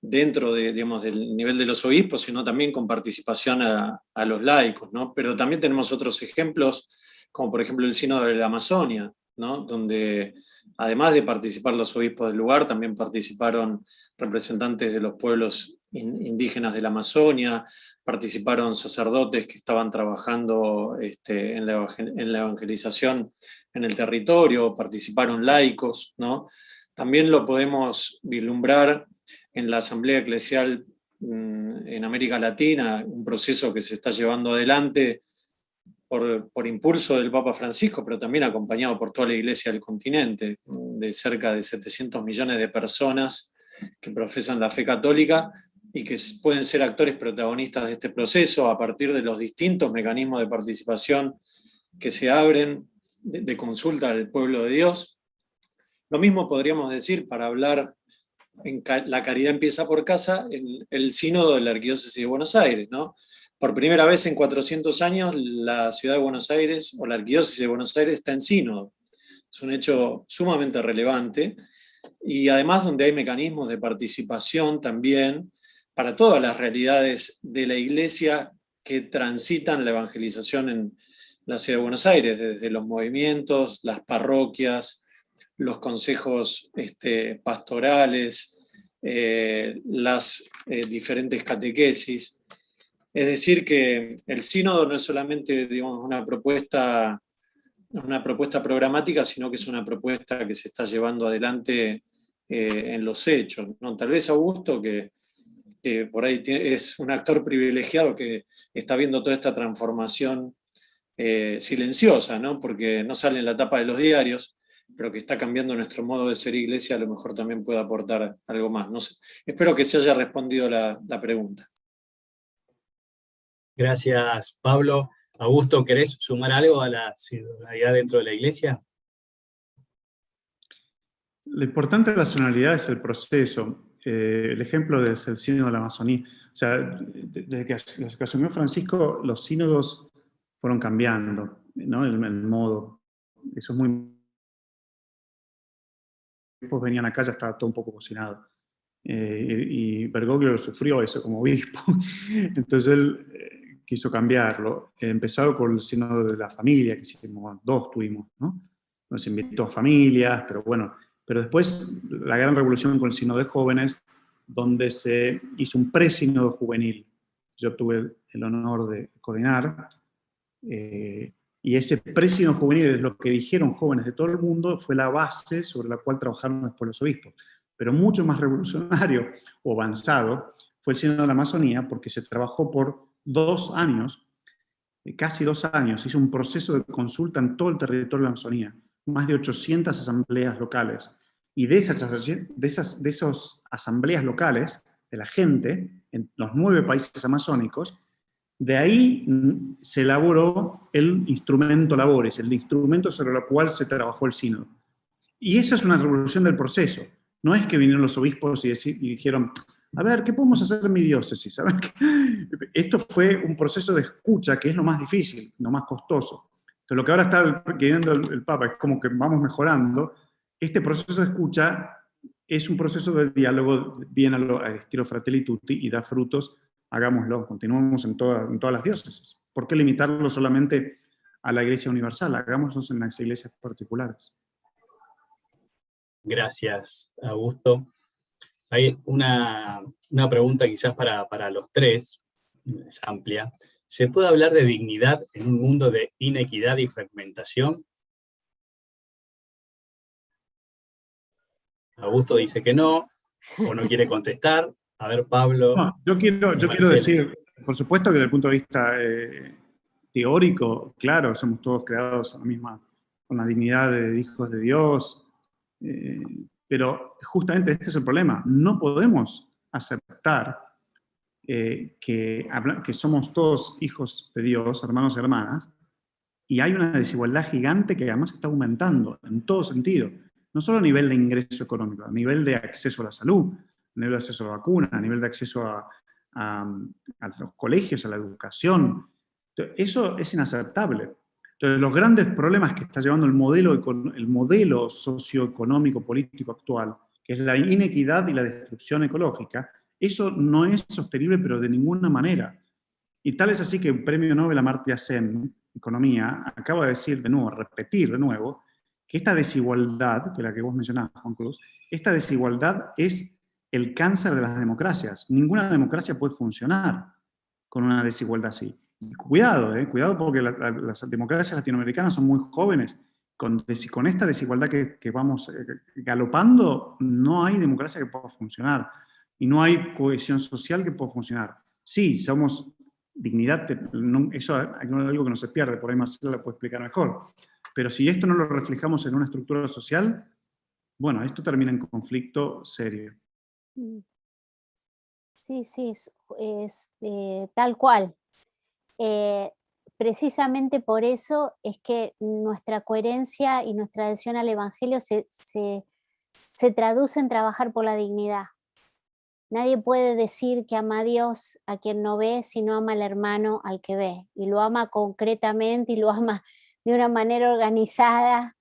dentro digamos, del nivel de los obispos, sino también con participación a los laicos, ¿no? Pero también tenemos otros ejemplos, como por ejemplo el sínodo de la Amazonia, ¿no? Donde además de participar los obispos del lugar, también participaron representantes de los pueblos indígenas de la Amazonia, participaron sacerdotes que estaban trabajando en la evangelización en el territorio, participaron laicos, ¿no? También lo podemos vislumbrar en la Asamblea Eclesial en América Latina, un proceso que se está llevando adelante por impulso del Papa Francisco, pero también acompañado por toda la Iglesia del continente, de cerca de 700 millones de personas que profesan la fe católica y que pueden ser actores protagonistas de este proceso a partir de los distintos mecanismos de participación que se abren de consulta al pueblo de Dios. Lo mismo podríamos decir para hablar en La Caridad Empieza por Casa, el sínodo de la Arquidiócesis de Buenos Aires, ¿no? Por primera vez en 400 años la ciudad de Buenos Aires o la Arquidiócesis de Buenos Aires está en sínodo. Es un hecho sumamente relevante y además donde hay mecanismos de participación también para todas las realidades de la Iglesia que transitan la evangelización en la ciudad de Buenos Aires, desde los movimientos, las parroquias, los consejos pastorales, las diferentes catequesis. Es decir, que el sínodo no es solamente, digamos, una propuesta programática, sino que es una propuesta que se está llevando adelante en los hechos, ¿no? Tal vez Augusto, que por ahí es un actor privilegiado que está viendo toda esta transformación silenciosa, ¿no? Porque no sale en la tapa de los diarios, pero que está cambiando nuestro modo de ser iglesia, a lo mejor también puede aportar algo más. No sé. Espero que se haya respondido la pregunta. Gracias, Pablo. Augusto, ¿querés sumar algo a la sinodalidad dentro de la iglesia? Lo importante de la sinodalidad es el proceso. El ejemplo es el sínodo de la Amazonía. O sea, desde que asumió Francisco, los sínodos fueron cambiando, ¿no? El modo. Eso es muy... Después venían acá, ya estaba todo un poco cocinado. Y Bergoglio lo sufrió eso como obispo. Entonces él quiso cambiarlo. Empezó por el sínodo de la familia, que hicimos, 2 tuvimos, ¿no? Nos invitó a familias, pero bueno. Pero después la gran revolución con el sínodo de jóvenes, donde se hizo un pre-sínodo juvenil. Yo tuve el honor de coordinar. Y ese pre-sínodo juvenil, es lo que dijeron jóvenes de todo el mundo, fue la base sobre la cual trabajaron después los obispos. Pero mucho más revolucionario o avanzado fue el sínodo de la Amazonía, porque se trabajó por 2 años, casi 2 años, hizo un proceso de consulta en todo el territorio de la Amazonía, más de 800 asambleas locales. Y de esas asambleas locales, de la gente, en los 9 países amazónicos, de ahí se elaboró el instrumento labores, el instrumento sobre el cual se trabajó el sínodo. Y esa es una revolución del proceso. No es que vinieron los obispos y dijeron, a ver, ¿qué podemos hacer en mi diócesis? A ver, esto fue un proceso de escucha que es lo más difícil, lo más costoso. Entonces, lo que ahora está queriendo el Papa es como que vamos mejorando. Este proceso de escucha es un proceso de diálogo bien al estilo Fratelli Tutti y da frutos. Hagámoslo, continuemos en todas las diócesis. ¿Por qué limitarlo solamente a la Iglesia Universal? Hagámoslo en las iglesias particulares. Gracias, Augusto. Hay una pregunta quizás para los tres, es amplia. ¿Se puede hablar de dignidad en un mundo de inequidad y fragmentación? Augusto dice que no, o no quiere contestar. A ver, Pablo. No, yo quiero decir, por supuesto que desde el punto de vista teórico, claro, somos todos creados con la dignidad de hijos de Dios, pero justamente este es el problema. No podemos aceptar que somos todos hijos de Dios, hermanos y hermanas, y hay una desigualdad gigante que además está aumentando en todo sentido. No solo a nivel de ingreso económico, a nivel de acceso a la salud, a nivel de acceso a la vacuna, a nivel de acceso a los colegios, a la educación. Eso es inaceptable. Entonces, los grandes problemas que está llevando el modelo socioeconómico político actual, que es la inequidad y la destrucción ecológica, eso no es sostenible, pero de ninguna manera. Y tal es así que el premio Nobel Amartya Sen, Economía, acaba de decir de nuevo, repetir de nuevo, que esta desigualdad, que es la que vos mencionabas, Juan Cruz, esta desigualdad es el cáncer de las democracias. Ninguna democracia puede funcionar con una desigualdad así. Y cuidado porque las democracias latinoamericanas son muy jóvenes. Con esta desigualdad que vamos galopando, no hay democracia que pueda funcionar. Y no hay cohesión social que pueda funcionar. Sí, somos dignidad, eso es algo que no se pierde, por ahí Marcela lo puede explicar mejor. Pero si esto no lo reflejamos en una estructura social, bueno, esto termina en conflicto serio. Sí, es tal cual. Precisamente por eso es que nuestra coherencia y nuestra adhesión al Evangelio se traduce en trabajar por la dignidad. Nadie puede decir que ama a Dios a quien no ve, si no ama al hermano al que ve. Y lo ama concretamente y lo ama de una manera organizada,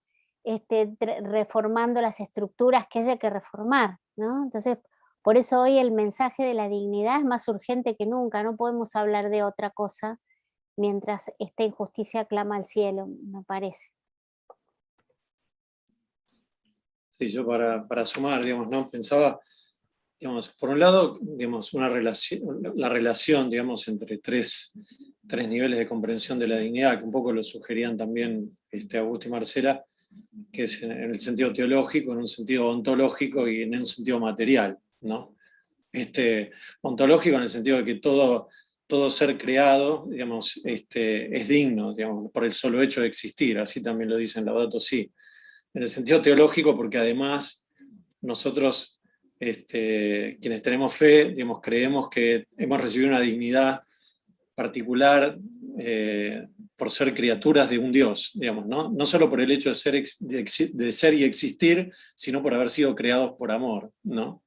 reformando las estructuras que haya que reformar, ¿no? Entonces, por eso hoy el mensaje de la dignidad es más urgente que nunca. No podemos hablar de otra cosa mientras esta injusticia clama al cielo, me parece. Sí, yo para sumar, digamos, ¿no? Pensaba, digamos, por un lado, digamos, la relación, digamos, entre tres niveles de comprensión de la dignidad, que un poco lo sugerían también Augusto y Marcela, que es en el sentido teológico, en un sentido ontológico y en un sentido material, ¿no? Ontológico en el sentido de que todo ser creado, digamos, es digno, digamos, por el solo hecho de existir, así también lo dicen Laudato Si. En el sentido teológico, porque además nosotros, quienes tenemos fe, digamos, creemos que hemos recibido una dignidad particular por ser criaturas de un Dios, digamos, ¿no? No solo por el hecho de ser y existir, sino por haber sido creados por amor, ¿no?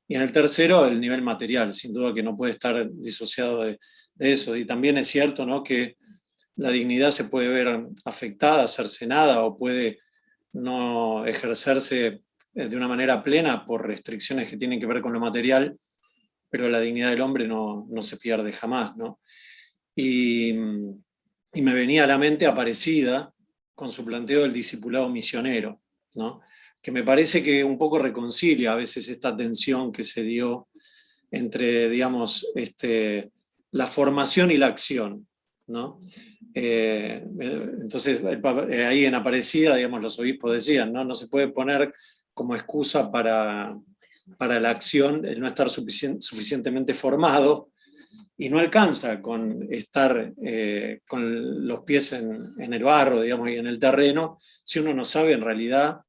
Y en el tercero, el nivel material, sin duda que no puede estar disociado de eso. Y también es cierto, ¿no?, que la dignidad se puede ver afectada, cercenada, o puede no ejercerse de una manera plena por restricciones que tienen que ver con lo material, pero la dignidad del hombre no se pierde jamás, ¿no? Y me venía a la mente Aparecida con su planteo del discipulado misionero, ¿no?, que me parece que un poco reconcilia a veces esta tensión que se dio entre, digamos, la formación y la acción, ¿no? Entonces, ahí en Aparecida, digamos, los obispos decían, ¿no? No se puede poner como excusa para la acción el no estar suficientemente formado, y no alcanza con estar con los pies en el barro, digamos, y en el terreno, si uno no sabe en realidad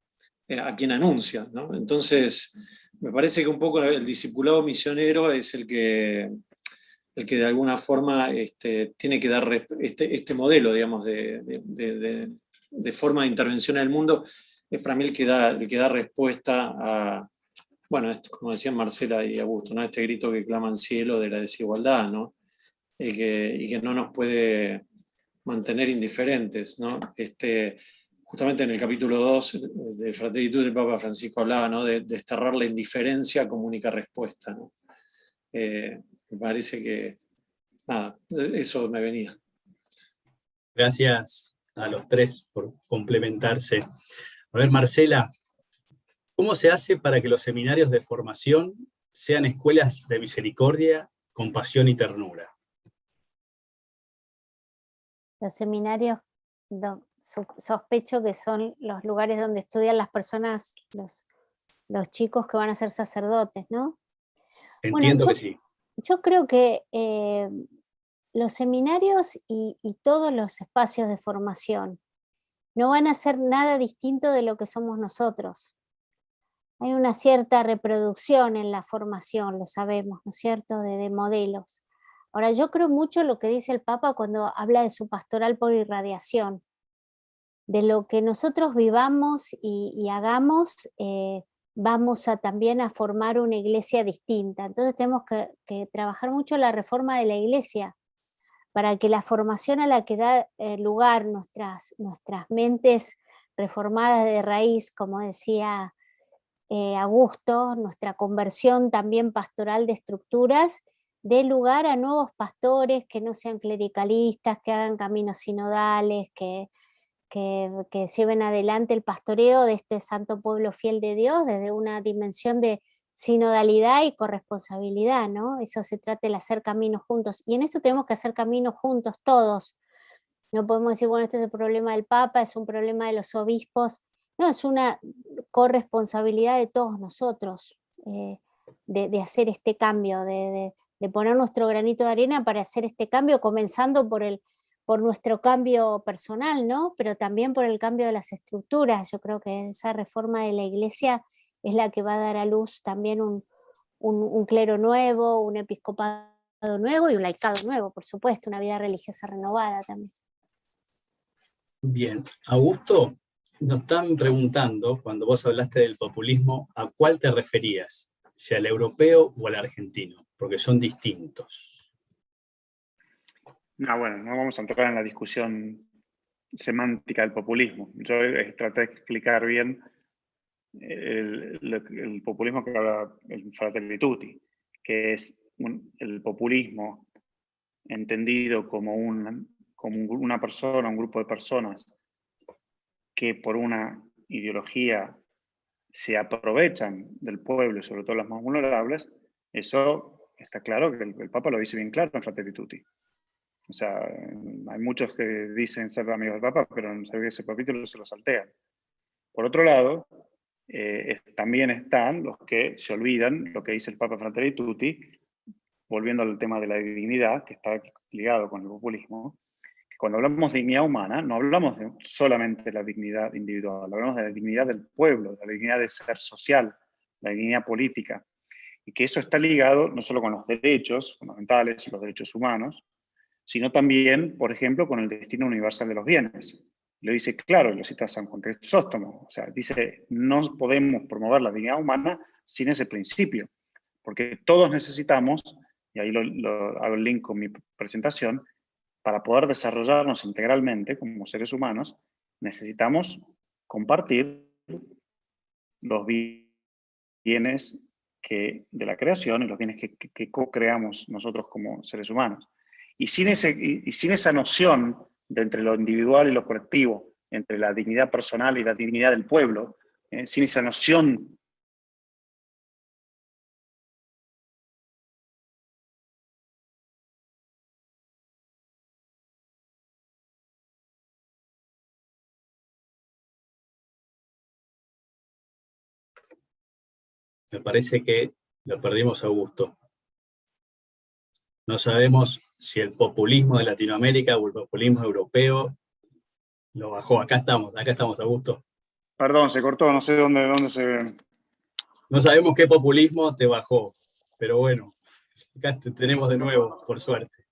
a quién anuncia, ¿no? Entonces, me parece que un poco el discipulado misionero es el que de alguna forma tiene que dar este modelo, digamos, de forma de intervención en el mundo, es para mí el que da respuesta bueno, esto, como decían Marcela y Augusto, ¿no? Este grito que clama al cielo de la desigualdad, ¿no? Y que no nos puede mantener indiferentes, ¿no? Justamente en el capítulo 2 de Fratelli Tutti, el Papa Francisco hablaba, ¿no? de desterrar la indiferencia como única respuesta, ¿no? Me parece que, nada, eso me venía. Gracias a los tres por complementarse. A ver, Marcela, ¿cómo se hace para que los seminarios de formación sean escuelas de misericordia, compasión y ternura? Los seminarios, sospecho que son los lugares donde estudian las personas, los chicos que van a ser sacerdotes, ¿no? Entiendo Bueno, que sí. yo creo que los seminarios y todos los espacios de formación no van a ser nada distinto de lo que somos nosotros. Hay una cierta reproducción en la formación, lo sabemos, ¿no es cierto?, de modelos. Ahora, yo creo mucho en lo que dice el Papa cuando habla de su pastoral por irradiación, de lo que nosotros vivamos y hagamos, vamos también a formar una iglesia distinta. Entonces tenemos que trabajar mucho la reforma de la iglesia, para que la formación a la que da lugar nuestras mentes reformadas de raíz, como decía Augusto, nuestra conversión también pastoral de estructuras, dé lugar a nuevos pastores que no sean clericalistas, que hagan caminos sinodales, que lleven adelante el pastoreo de este santo pueblo fiel de Dios desde una dimensión de sinodalidad y corresponsabilidad, ¿no? Eso se trata de hacer caminos juntos. Y en esto tenemos que hacer caminos juntos todos. No podemos decir, bueno, este es el problema del Papa, es un problema de los obispos. No, es una corresponsabilidad de todos nosotros de hacer este cambio, de poner nuestro granito de arena para hacer este cambio, comenzando por nuestro cambio personal, ¿no? Pero también por el cambio de las estructuras. Yo creo que esa reforma de la iglesia es la que va a dar a luz también un clero nuevo, un episcopado nuevo y un laicado nuevo, por supuesto, una vida religiosa renovada también. Bien, Augusto, nos están preguntando, cuando vos hablaste del populismo, ¿a cuál te referías? ¿Si al europeo o al argentino? Porque son distintos. No, bueno, no vamos a entrar en la discusión semántica del populismo. Yo traté de explicar bien el populismo que habla el Fratelli Tutti, que es el populismo entendido como una persona, un grupo de personas que por una ideología se aprovechan del pueblo y sobre todo los más vulnerables. Eso está claro, que el Papa lo dice bien claro en Fratelli Tutti. O sea, hay muchos que dicen ser amigos del Papa, pero en ese capítulo se lo saltean. Por otro lado, también están los que se olvidan lo que dice el Papa Fratelli Tutti, volviendo al tema de la dignidad, que está ligado con el populismo, que cuando hablamos de dignidad humana, no hablamos solamente de la dignidad individual, hablamos de la dignidad del pueblo, de la dignidad de ser social, la dignidad política, y que eso está ligado no solo con los derechos fundamentales y los derechos humanos, sino también, por ejemplo, con el destino universal de los bienes. Lo dice claro, lo cita San Juan Crisóstomo, o sea, dice, no podemos promover la dignidad humana sin ese principio, porque todos necesitamos, y ahí hago el link con mi presentación, para poder desarrollarnos integralmente como seres humanos, necesitamos compartir los bienes de la creación y los bienes que co-creamos nosotros como seres humanos. Y sin esa noción de entre lo individual y lo colectivo, entre la dignidad personal y la dignidad del pueblo, sin esa noción Me parece que lo perdimos a Augusto. No sabemos si el populismo de Latinoamérica o el populismo europeo lo bajó. Acá estamos, Augusto. Perdón, se cortó, no sé dónde se... No sabemos qué populismo te bajó, pero bueno, acá te tenemos de nuevo, por suerte.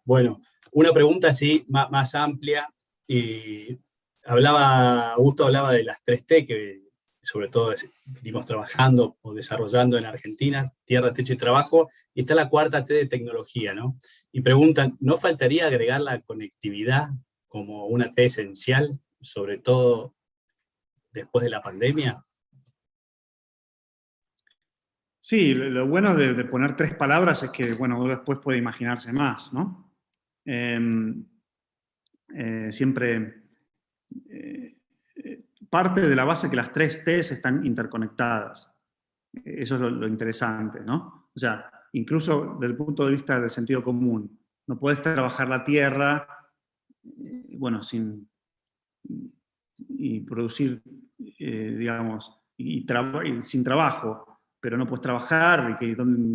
Bueno, una pregunta así más amplia, y Augusto hablaba de las 3T, que sobre todo venimos trabajando o desarrollando en Argentina, tierra, techo y trabajo, y está la cuarta T de tecnología, ¿no? Y preguntan, ¿no faltaría agregar la conectividad como una T esencial, sobre todo después de la pandemia? Sí, lo bueno de poner 3 palabras es que, bueno, uno después puede imaginarse más, ¿no? Siempre parte de la base que las 3 T's están interconectadas. Eso es lo interesante, ¿no? O sea, incluso desde el punto de vista del sentido común, no puedes trabajar la tierra, bueno, y producir, digamos, y sin trabajo, pero no puedes trabajar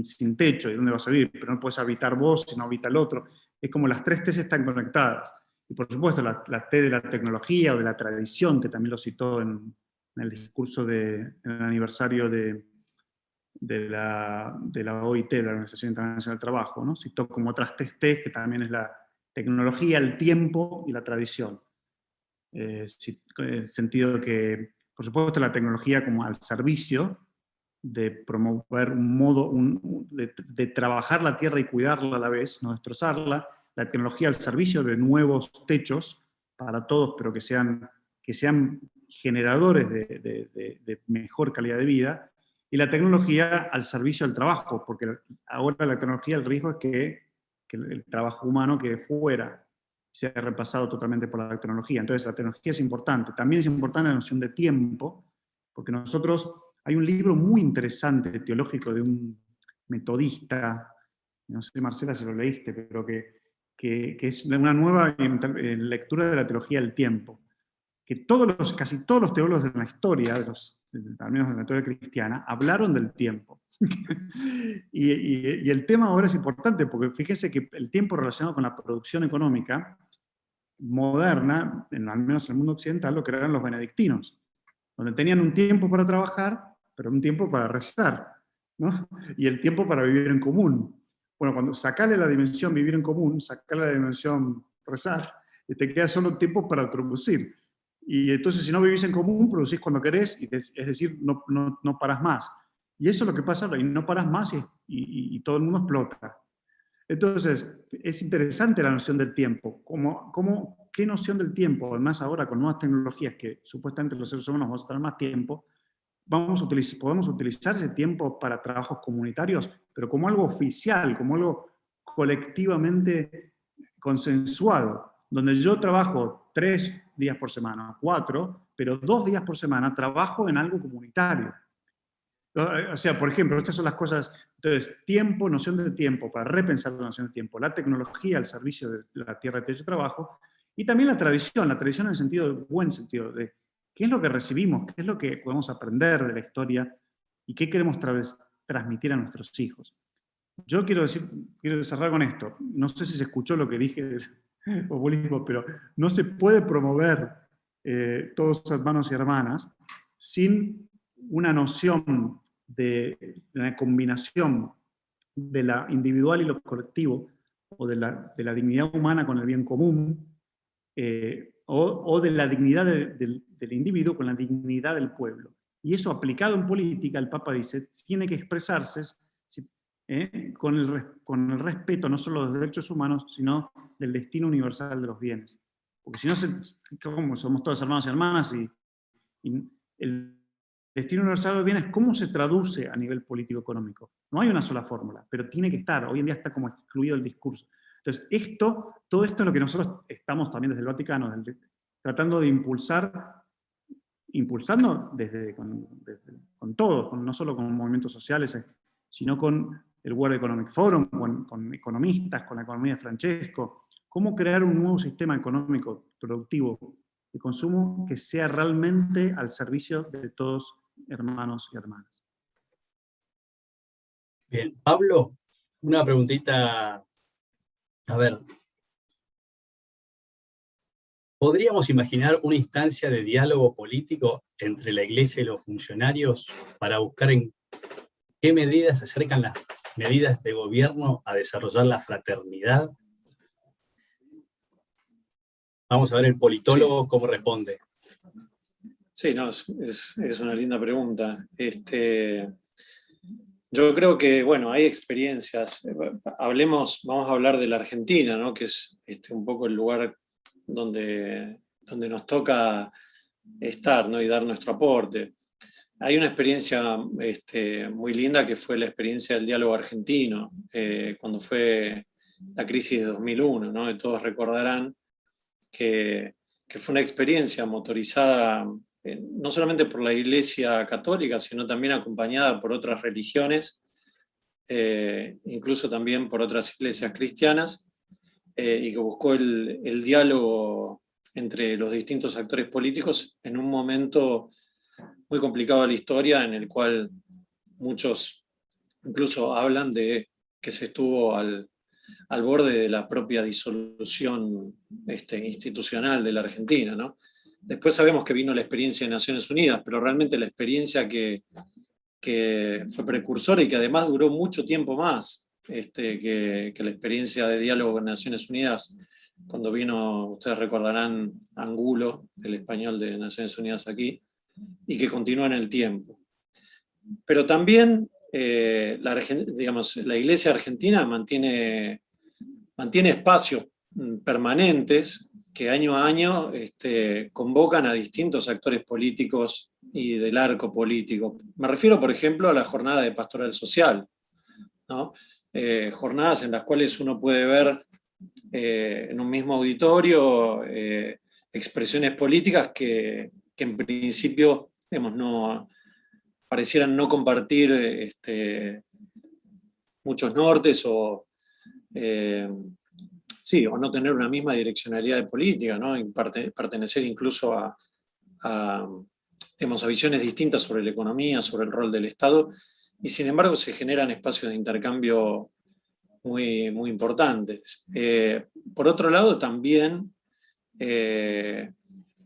sin techo, ¿y dónde vas a vivir? Pero no puedes habitar vos si no habita el otro. Es como las 3 T's están conectadas. Y por supuesto, la T de la tecnología o de la tradición, que también lo citó en el discurso en el aniversario de la OIT, de la Organización Internacional del Trabajo, ¿no? Citó como otras 3 T's, que también es la tecnología, el tiempo y la tradición. En el sentido de que, por supuesto, la tecnología como al servicio de promover un modo de trabajar la tierra y cuidarla a la vez, no destrozarla, la tecnología al servicio de nuevos techos para todos, pero que sean generadores de mejor calidad de vida, y la tecnología al servicio del trabajo, porque ahora la tecnología, el riesgo es que el trabajo humano quede fuera, sea repasado totalmente por la tecnología. Entonces la tecnología es importante. También es importante la noción de tiempo, porque hay un libro muy interesante, teológico, de un metodista, no sé, Marcela, si lo leíste, pero que es una nueva lectura de la teología del tiempo, que casi todos los teólogos de la historia, al menos de la teología cristiana, hablaron del tiempo. y el tema ahora es importante, porque fíjese que el tiempo relacionado con la producción económica moderna, al menos en el mundo occidental, lo crearon los benedictinos, donde tenían un tiempo para trabajar, pero un tiempo para rezar, ¿no? Y el tiempo para vivir en común. Bueno, cuando sacale la dimensión vivir en común, sacale la dimensión rezar, y te queda solo tiempo para producir. Y entonces, si no vivís en común, producís cuando querés, es decir, no parás más. Y eso es lo que pasa, y no parás más y todo el mundo explota. Entonces, es interesante la noción del tiempo. ¿Qué noción del tiempo? Además, ahora con nuevas tecnologías que supuestamente los seres humanos vamos a tener más tiempo, podemos utilizar ese tiempo para trabajos comunitarios, pero como algo oficial, como algo colectivamente consensuado, donde yo trabajo 3 días por semana, 4, pero 2 días por semana trabajo en algo comunitario. O sea, por ejemplo, estas son las cosas. Entonces, tiempo, noción de tiempo, para repensar la noción de tiempo, la tecnología al servicio de la tierra, techo y trabajo, y también la tradición en el sentido, buen sentido, de qué es lo que recibimos, qué es lo que podemos aprender de la historia y qué queremos transmitir a nuestros hijos. Yo quiero cerrar con esto. No sé si se escuchó lo que dije del populismo, pero no se puede promover todos hermanos y hermanas sin una noción de la combinación de la individual y lo colectivo, o de la dignidad humana con el bien común, o de la dignidad del individuo con la dignidad del pueblo. Y eso aplicado en política, el Papa dice, tiene que expresarse con el respeto no solo de los derechos humanos, sino del destino universal de los bienes. Porque si no, como somos todos hermanos y hermanas, y el destino universal de los bienes, ¿cómo se traduce a nivel político-económico? No hay una sola fórmula, pero tiene que estar. Hoy en día está como excluido el discurso. Entonces, todo esto es lo que nosotros estamos también desde el Vaticano, tratando de impulsando con todos, no solo con movimientos sociales, sino con el World Economic Forum, con economistas, con la economía de Francesco, cómo crear un nuevo sistema económico productivo de consumo que sea realmente al servicio de todos hermanos y hermanas. Bien, Pablo, una preguntita, a ver, ¿podríamos imaginar una instancia de diálogo político entre la Iglesia y los funcionarios para buscar en qué medidas se acercan las medidas de gobierno a desarrollar la fraternidad? Vamos a ver el politólogo cómo responde. Sí, no, es una linda pregunta. Yo creo que, bueno, hay experiencias. Vamos a hablar de la Argentina, ¿no? Que es un poco el lugar donde nos toca estar, ¿no? Y dar nuestro aporte. Hay una experiencia muy linda que fue la experiencia del diálogo argentino, cuando fue la crisis de 2001, ¿no? Y todos recordarán que fue una experiencia motorizada no solamente por la Iglesia Católica, sino también acompañada por otras religiones, incluso también por otras iglesias cristianas, y que buscó el diálogo entre los distintos actores políticos en un momento muy complicado de la historia, en el cual muchos incluso hablan de que se estuvo al borde de la propia disolución institucional de la Argentina, ¿no? Después sabemos que vino la experiencia de Naciones Unidas, pero realmente la experiencia que fue precursora y que además duró mucho tiempo más que la experiencia de diálogo con Naciones Unidas, cuando vino, ustedes recordarán, Angulo, el español de Naciones Unidas aquí, y que continúa en el tiempo. Pero también la Iglesia argentina mantiene espacios permanentes que año a año convocan a distintos actores políticos y del arco político. Me refiero, por ejemplo, a la jornada de pastoral social, ¿no? Jornadas en las cuales uno puede ver en un mismo auditorio expresiones políticas que en principio, digamos, parecieran no compartir muchos nortes o no tener una misma direccionalidad de política, ¿no? Y pertenecer incluso a visiones distintas sobre la economía, sobre el rol del Estado, y sin embargo se generan espacios de intercambio muy, muy importantes. Por otro lado, también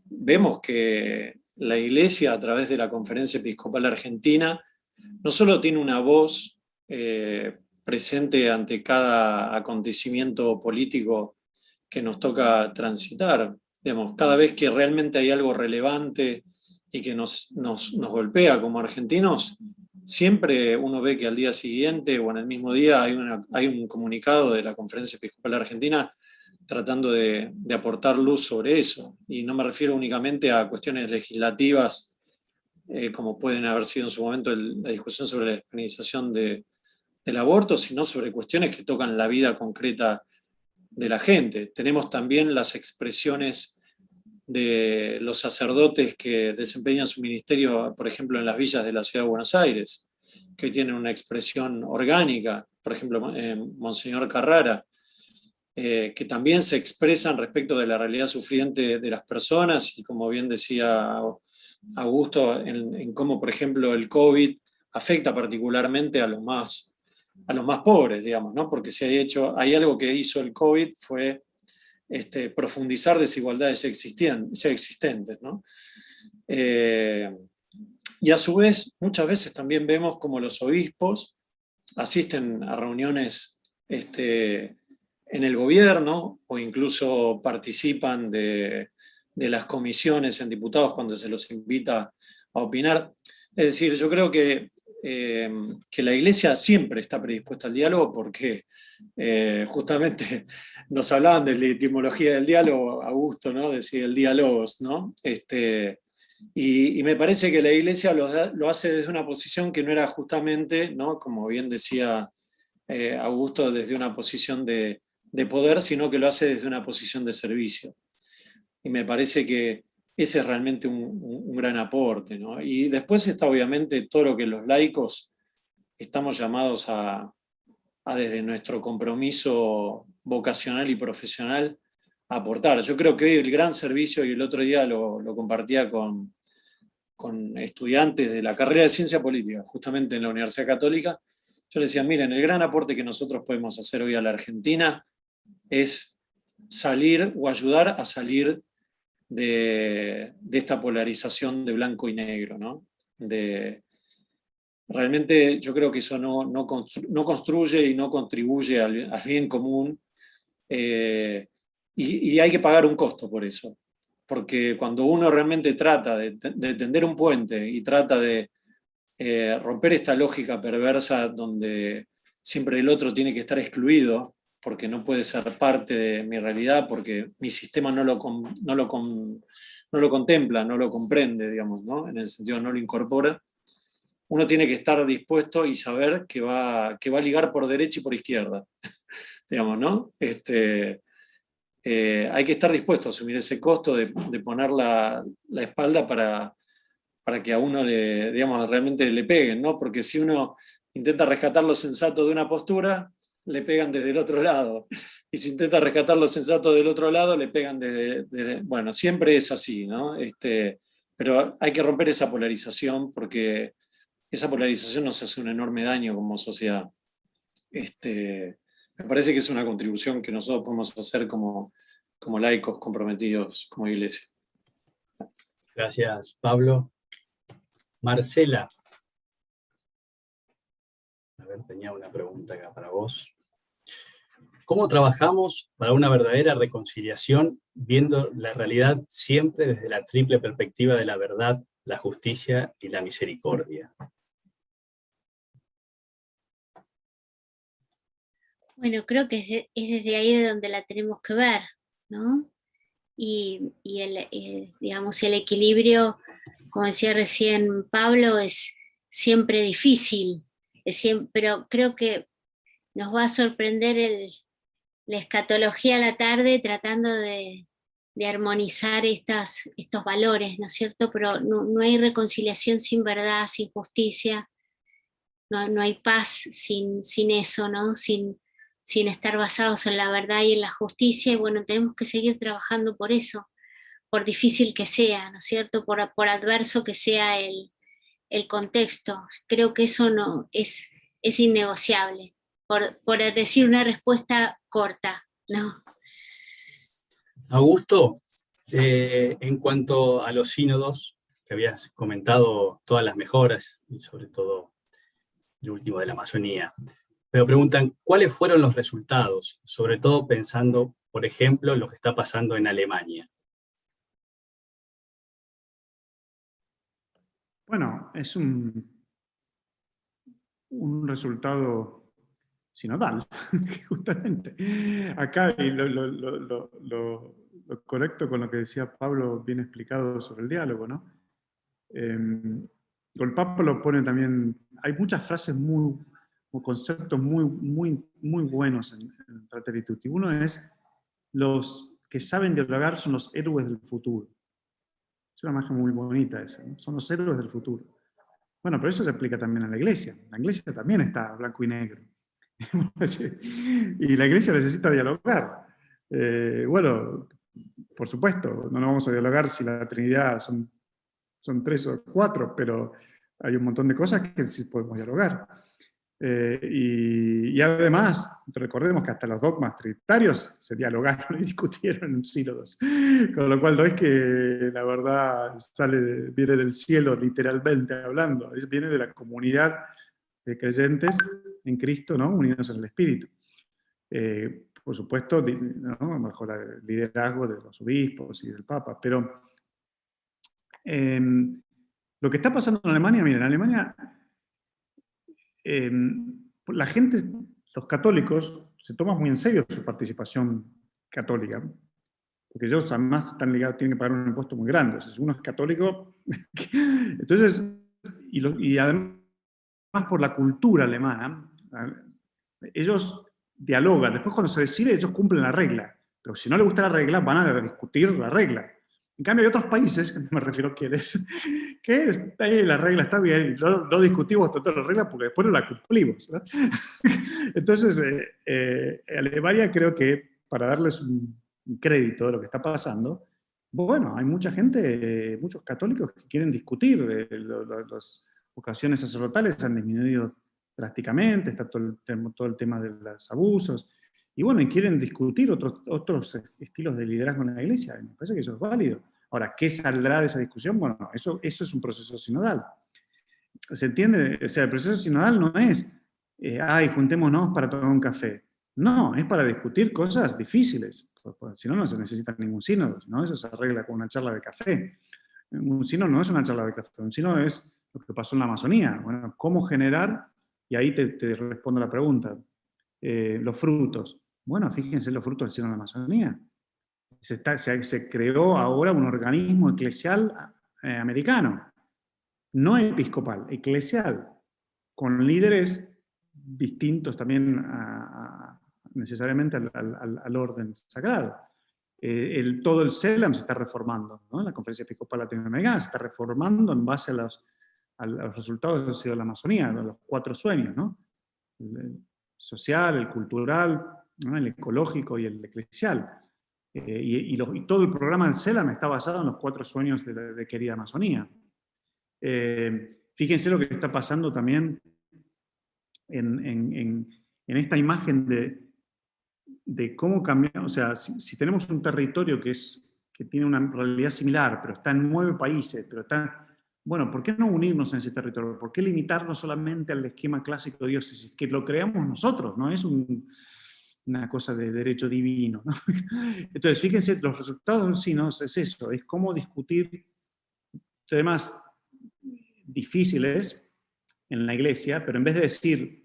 vemos que la Iglesia, a través de la Conferencia Episcopal Argentina, no solo tiene una voz presente ante cada acontecimiento político que nos toca transitar. Digamos, cada vez que realmente hay algo relevante y que nos golpea como argentinos, siempre uno ve que al día siguiente o en el mismo día hay un comunicado de la Conferencia Episcopal Argentina tratando de aportar luz sobre eso. Y no me refiero únicamente a cuestiones legislativas, como pueden haber sido en su momento la discusión sobre la despenalización del aborto, sino sobre cuestiones que tocan la vida concreta de la gente. Tenemos también las expresiones de los sacerdotes que desempeñan su ministerio, por ejemplo, en las villas de la Ciudad de Buenos Aires, que hoy tienen una expresión orgánica, por ejemplo, Monseñor Carrara, que también se expresan respecto de la realidad sufriente de las personas y, como bien decía Augusto, en cómo, por ejemplo, el COVID afecta particularmente a los más pobres, digamos, ¿no? Porque hay algo que hizo el COVID fue profundizar desigualdades ya existentes, ¿no? Y a su vez, muchas veces también vemos como los obispos asisten a reuniones en el gobierno o incluso participan de las comisiones en diputados cuando se los invita a opinar. Es decir, yo creo que la Iglesia siempre está predispuesta al diálogo porque justamente nos hablaban de la etimología del diálogo, Augusto, ¿no? Decir el diálogos, ¿no? Y me parece que la Iglesia lo hace desde una posición que no era justamente, ¿no? Como bien decía Augusto, desde una posición de poder, sino que lo hace desde una posición de servicio. Y me parece que ese es realmente un gran aporte, ¿no? Y después está obviamente todo lo que los laicos estamos llamados a desde nuestro compromiso vocacional y profesional, aportar. Yo creo que hoy el gran servicio, y el otro día lo compartía con estudiantes de la carrera de Ciencia Política, justamente en la Universidad Católica, yo les decía, miren, el gran aporte que nosotros podemos hacer hoy a la Argentina es salir o ayudar a salir de esta polarización de blanco y negro, ¿no? Realmente yo creo que eso no construye y no contribuye al bien común, y hay que pagar un costo por eso. porque cuando uno realmente trata de tender un puente y trata de romper esta lógica perversa donde siempre el otro tiene que estar excluido, porque no puede ser parte de mi realidad, porque mi sistema no lo contempla, no lo comprende, digamos, ¿no? En el sentido no lo incorpora, uno tiene que estar dispuesto y saber que va a ligar por derecha y por izquierda, digamos, ¿no? Hay que estar dispuesto a asumir ese costo de poner la espalda para que a uno digamos, realmente le peguen, ¿no? Porque si uno intenta rescatar lo sensato de una postura, le pegan desde el otro lado. Y si intenta rescatar lo sensato del otro lado, le pegan desde bueno, siempre es así, ¿no? Pero hay que romper esa polarización, porque esa polarización nos hace un enorme daño como sociedad. Me parece que es una contribución que nosotros podemos hacer como laicos comprometidos como iglesia. Gracias, Pablo. Marcela. A ver, tenía una pregunta acá para vos. ¿Cómo trabajamos para una verdadera reconciliación, viendo la realidad siempre desde la triple perspectiva de la verdad, la justicia y la misericordia? Bueno, creo que es desde ahí de donde la tenemos que ver, ¿no? Y digamos, el equilibrio, como decía recién Pablo, es siempre difícil, pero creo que nos va a sorprender la escatología a la tarde tratando de armonizar estos valores, ¿no es cierto? Pero no hay reconciliación sin verdad, sin justicia, no hay paz sin eso, ¿no? Sin estar basados en la verdad y en la justicia, y bueno, tenemos que seguir trabajando por eso, por difícil que sea, ¿no es cierto? Por adverso que sea el contexto. Creo que eso no es innegociable, por decir una respuesta corta, ¿no? Augusto, en cuanto a los sínodos, que habías comentado todas las mejoras, y sobre todo el último de la Amazonía, pero preguntan, ¿cuáles fueron los resultados? Sobre todo pensando, por ejemplo, en lo que está pasando en Alemania. Bueno, es un resultado sinodal, justamente. Acá, y lo correcto con lo que decía Pablo, bien explicado sobre el diálogo, ¿no? El Papa lo pone también, hay muchas frases o conceptos muy buenos en Fratelli Tutti. Uno es, los que saben dialogar son los héroes del futuro. Es una imagen muy bonita esa, ¿no? Son los héroes del futuro. Bueno, pero eso se aplica también a la iglesia. La iglesia también está blanco y negro. Y la iglesia necesita dialogar. Bueno, por supuesto, no nos vamos a dialogar si la Trinidad son 3 o 4, pero hay un montón de cosas que sí podemos dialogar. Y además, recordemos que hasta los dogmas trinitarios se dialogaron y discutieron en sínodos. Con lo cual no es que la verdad viene del cielo literalmente hablando, viene de la comunidad de creyentes en Cristo, ¿no? Unidos en el Espíritu. Por supuesto, ¿no? Bajo el liderazgo de los obispos y del Papa. Pero lo que está pasando en Alemania, miren, en Alemania la gente, los católicos, se toman muy en serio su participación católica, porque ellos además están ligados, tienen que pagar un impuesto muy grande. O sea, si uno es católico, entonces, y además por la cultura alemana, ellos dialogan, después cuando se decide ellos cumplen la regla, pero si no les gusta la regla van a discutir la regla. En cambio hay otros países, que no me refiero a quiénes, que la regla está bien, no discutimos todas las reglas porque después no la cumplimos, ¿no? Entonces, Alemania creo que, para darles un crédito de lo que está pasando, bueno, hay mucha gente, muchos católicos que quieren discutir, las vocaciones sacerdotales han disminuido drásticamente, está todo el tema de los abusos, y bueno, y quieren discutir otros estilos de liderazgo en la iglesia. Me parece que eso es válido. Ahora, ¿qué saldrá de esa discusión? Bueno, eso es un proceso sinodal. ¿Se entiende? O sea, el proceso sinodal no es, juntémonos para tomar un café. No, es para discutir cosas difíciles, porque si no, no se necesita ningún sínodo, ¿no? Eso se arregla con una charla de café. Un sínodo no es una charla de café, un sínodo es lo que pasó en la Amazonía. Bueno, ¿cómo generar? Y ahí te respondo la pregunta. Los frutos. Bueno, fíjense los frutos del sínodo de la Amazonía. Se creó ahora un organismo eclesial americano, no episcopal, eclesial, con líderes distintos también necesariamente al orden sagrado. Todo el CELAM se está reformando, ¿no? La Conferencia Episcopal Latinoamericana se está reformando en base a los resultados del Sínodo de la Amazonía, los 4 sueños, ¿no? El social, el cultural, ¿no? El ecológico y el eclesial. Y todo el programa del CELAM está basado en los 4 sueños de Querida Amazonía. Fíjense lo que está pasando también en esta imagen de cómo cambiar, o sea, si tenemos un territorio que tiene una realidad similar, pero está en 9 países, pero está, bueno, ¿por qué no unirnos en ese territorio? ¿Por qué limitarnos solamente al esquema clásico de diócesis? Que lo creamos nosotros, no es una cosa de derecho divino, ¿no? Entonces, fíjense, los resultados del sínodo es eso, es cómo discutir temas difíciles en la iglesia, pero en vez de decir,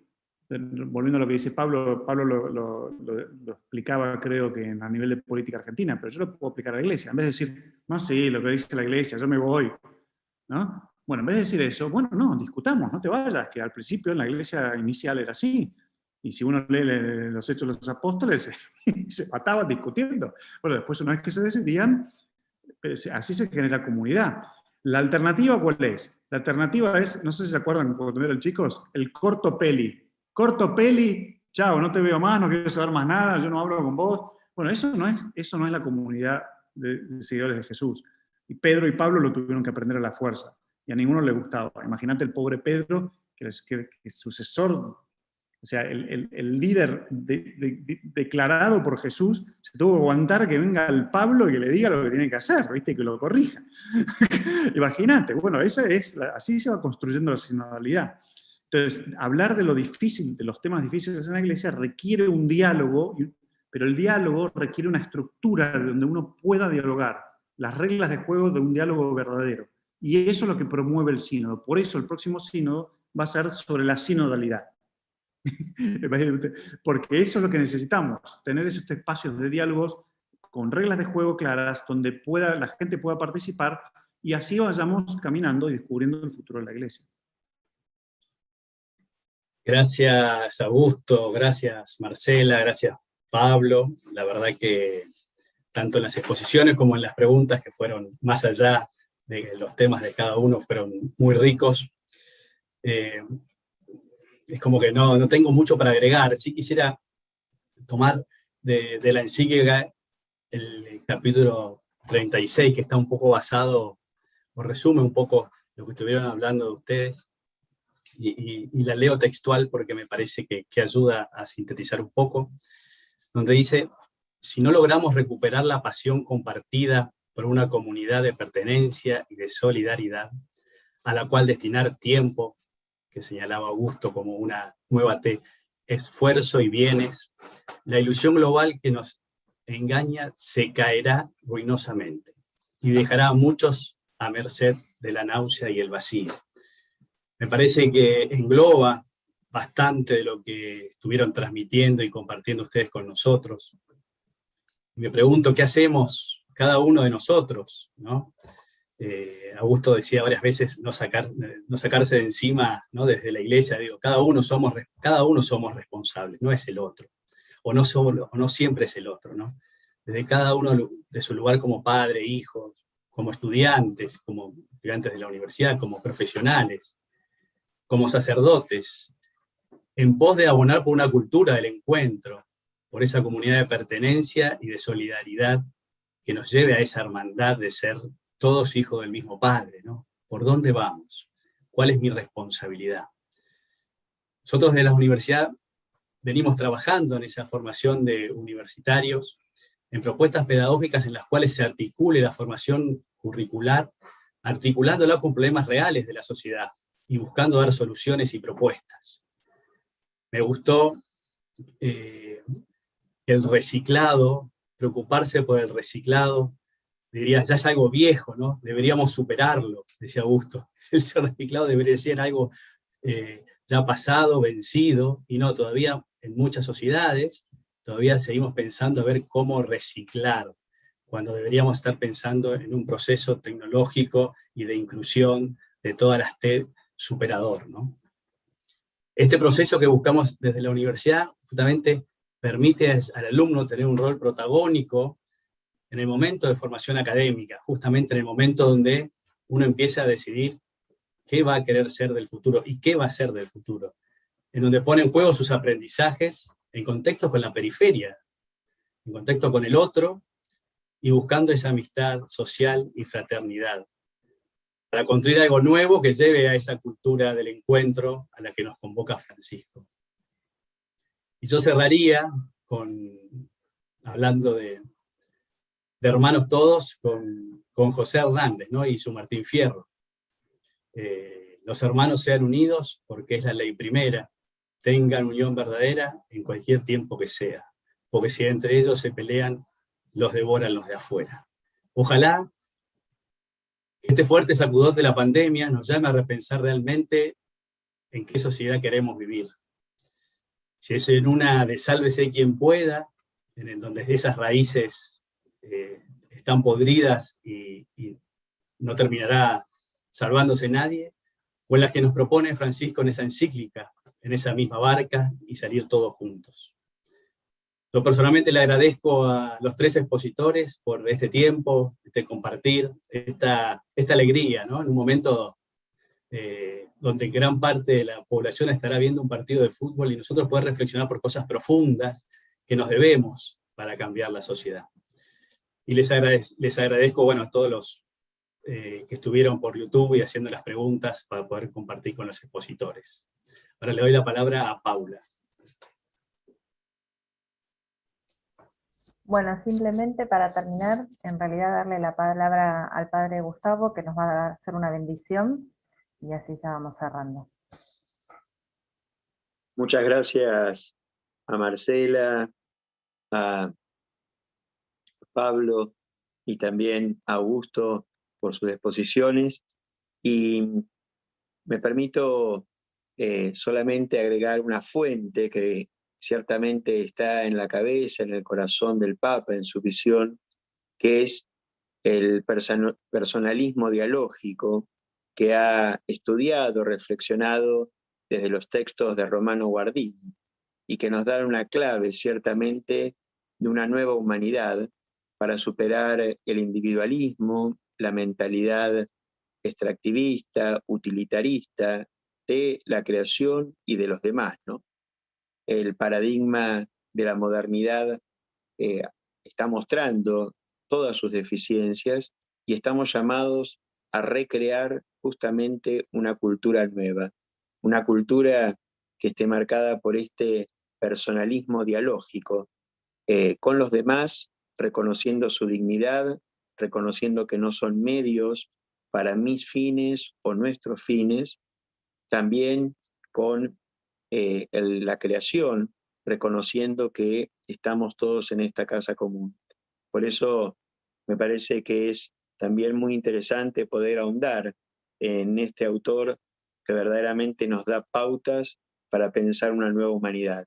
volviendo a lo que dice Pablo lo explicaba creo que a nivel de política argentina, pero yo lo puedo aplicar a la iglesia, en vez de decir, no, sí, lo que dice la iglesia, yo me voy, ¿no? Bueno, en vez de decir eso, bueno, no, discutamos, no te vayas, que al principio en la iglesia inicial era así, y si uno lee los Hechos de los Apóstoles, se mataban discutiendo. Bueno, después una vez que se decidían, así se genera comunidad. ¿La alternativa cuál es? La alternativa es, no sé si se acuerdan cuando eran chicos, el corto peli. Corto peli, chao, no te veo más, no quiero saber más nada, yo no hablo con vos. Bueno, eso no es la comunidad de seguidores de Jesús. Y Pedro y Pablo lo tuvieron que aprender a la fuerza. Y a ninguno le gustaba. Imagínate el pobre Pedro, que es sucesor, o sea, el líder declarado por Jesús, se tuvo que aguantar que venga el Pablo y que le diga lo que tiene que hacer, ¿viste? Que lo corrija. Imagínate, bueno, así se va construyendo la sinodalidad. Entonces, hablar de lo difícil, de los temas difíciles en la iglesia, requiere un diálogo, pero el diálogo requiere una estructura donde uno pueda dialogar, las reglas de juego de un diálogo verdadero. Y eso es lo que promueve el sínodo. Por eso el próximo sínodo va a ser sobre la sinodalidad. Porque eso es lo que necesitamos, tener esos espacios de diálogos con reglas de juego claras, donde la gente pueda participar, y así vayamos caminando y descubriendo el futuro de la iglesia. Gracias, Augusto, gracias, Marcela, gracias, Pablo. La verdad que tanto en las exposiciones como en las preguntas, que fueron más allá de los temas de cada uno, fueron muy ricos. Es como que no tengo mucho para agregar. Sí quisiera tomar de la encíclica el capítulo 36, que está un poco basado, o resume un poco lo que estuvieron hablando de ustedes, y la leo textual porque me parece que ayuda a sintetizar un poco, donde dice: si no logramos recuperar la pasión compartida por una comunidad de pertenencia y de solidaridad, a la cual destinar tiempo, que señalaba Augusto como una nueva T, esfuerzo y bienes, la ilusión global que nos engaña se caerá ruinosamente y dejará a muchos a merced de la náusea y el vacío. Me parece que engloba bastante de lo que estuvieron transmitiendo y compartiendo ustedes con nosotros. Me pregunto qué hacemos cada uno de nosotros, ¿no? Augusto decía varias veces no sacarse de encima, ¿no? Desde la iglesia, digo, cada uno somos responsables, no es el otro, o no siempre es el otro, ¿no? Desde cada uno de su lugar como padre, hijo, como estudiantes de la universidad, como profesionales, como sacerdotes, en pos de abonar por una cultura del encuentro, por esa comunidad de pertenencia y de solidaridad que nos lleve a esa hermandad de ser todos hijos del mismo Padre, ¿no? ¿Por dónde vamos? ¿Cuál es mi responsabilidad? Nosotros de la universidad venimos trabajando en esa formación de universitarios, en propuestas pedagógicas en las cuales se articule la formación curricular, articulándola con problemas reales de la sociedad y buscando dar soluciones y propuestas. Me gustó que el reciclado, preocuparse por el reciclado, diría, ya es algo viejo, ¿no? Deberíamos superarlo, decía Augusto. El ser reciclado debería ser algo ya pasado, vencido, y no, todavía en muchas sociedades, todavía seguimos pensando a ver cómo reciclar, cuando deberíamos estar pensando en un proceso tecnológico y de inclusión de todas las TED superador, ¿no? Este proceso que buscamos desde la universidad justamente permite al alumno tener un rol protagónico en el momento de formación académica, justamente en el momento donde uno empieza a decidir qué va a querer ser del futuro y qué va a ser del futuro, en donde pone en juego sus aprendizajes en contexto con la periferia, en contexto con el otro, y buscando esa amistad social y fraternidad, para construir algo nuevo que lleve a esa cultura del encuentro a la que nos convoca Francisco. Y yo cerraría hablando de hermanos todos, con José Hernández, ¿no? Y su Martín Fierro. Los hermanos sean unidos porque es la ley primera, tengan unión verdadera en cualquier tiempo que sea, porque si entre ellos se pelean, los devoran los de afuera. Ojalá este fuerte sacudón de la pandemia nos llame a repensar realmente en qué sociedad queremos vivir. Si es en una de sálvese quien pueda, en donde esas raíces están podridas y no terminará salvándose nadie, o en las que nos propone Francisco en esa encíclica, en esa misma barca, y salir todos juntos. Yo personalmente le agradezco a los tres expositores por este tiempo, este compartir, esta alegría, ¿no? En un momento donde gran parte de la población estará viendo un partido de fútbol y nosotros poder reflexionar por cosas profundas que nos debemos para cambiar la sociedad. Y les agradezco, bueno, a todos los que estuvieron por YouTube y haciendo las preguntas para poder compartir con los expositores. Ahora le doy la palabra a Paula. Bueno, simplemente para terminar, en realidad darle la palabra al Padre Gustavo, que nos va a hacer una bendición, y así ya vamos cerrando. Muchas gracias a Marcela, a Pablo y también a Augusto por sus exposiciones. Y me permito solamente agregar una fuente que ciertamente está en la cabeza, en el corazón del Papa, en su visión, que es el personalismo dialógico que ha estudiado, reflexionado desde los textos de Romano Guardini, y que nos dan una clave ciertamente de una nueva humanidad para superar el individualismo, la mentalidad extractivista, utilitarista de la creación y de los demás, ¿no? El paradigma de la modernidad está mostrando todas sus deficiencias y estamos llamados a recrear justamente una cultura nueva, una cultura que esté marcada por este personalismo dialógico, con los demás, reconociendo su dignidad, reconociendo que no son medios para mis fines o nuestros fines, también con la creación, reconociendo que estamos todos en esta casa común. Por eso me parece que es también muy interesante poder ahondar en este autor que verdaderamente nos da pautas para pensar una nueva humanidad.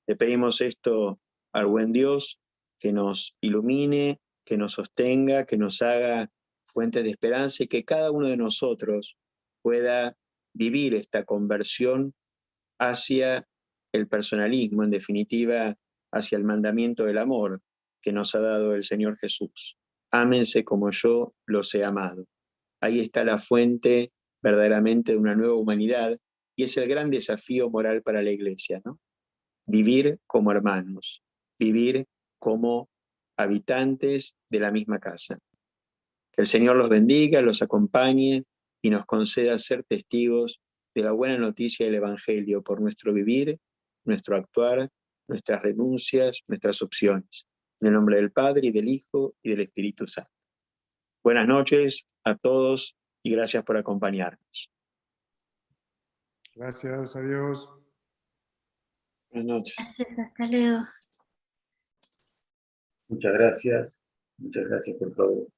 Le pedimos esto al buen Dios, que nos ilumine, que nos sostenga, que nos haga fuentes de esperanza y que cada uno de nosotros pueda vivir esta conversión hacia el personalismo, en definitiva, hacia el mandamiento del amor que nos ha dado el Señor Jesús. Ámense como yo los he amado. Ahí está la fuente verdaderamente de una nueva humanidad y es el gran desafío moral para la Iglesia, ¿no? Vivir como hermanos, vivir como habitantes de la misma casa. Que el Señor los bendiga, los acompañe y nos conceda ser testigos de la buena noticia del Evangelio por nuestro vivir, nuestro actuar, nuestras renuncias, nuestras opciones. En el nombre del Padre, y del Hijo, y del Espíritu Santo. Buenas noches a todos y gracias por acompañarnos. Gracias, adiós. Buenas noches. Gracias, hasta luego. Muchas gracias por todo.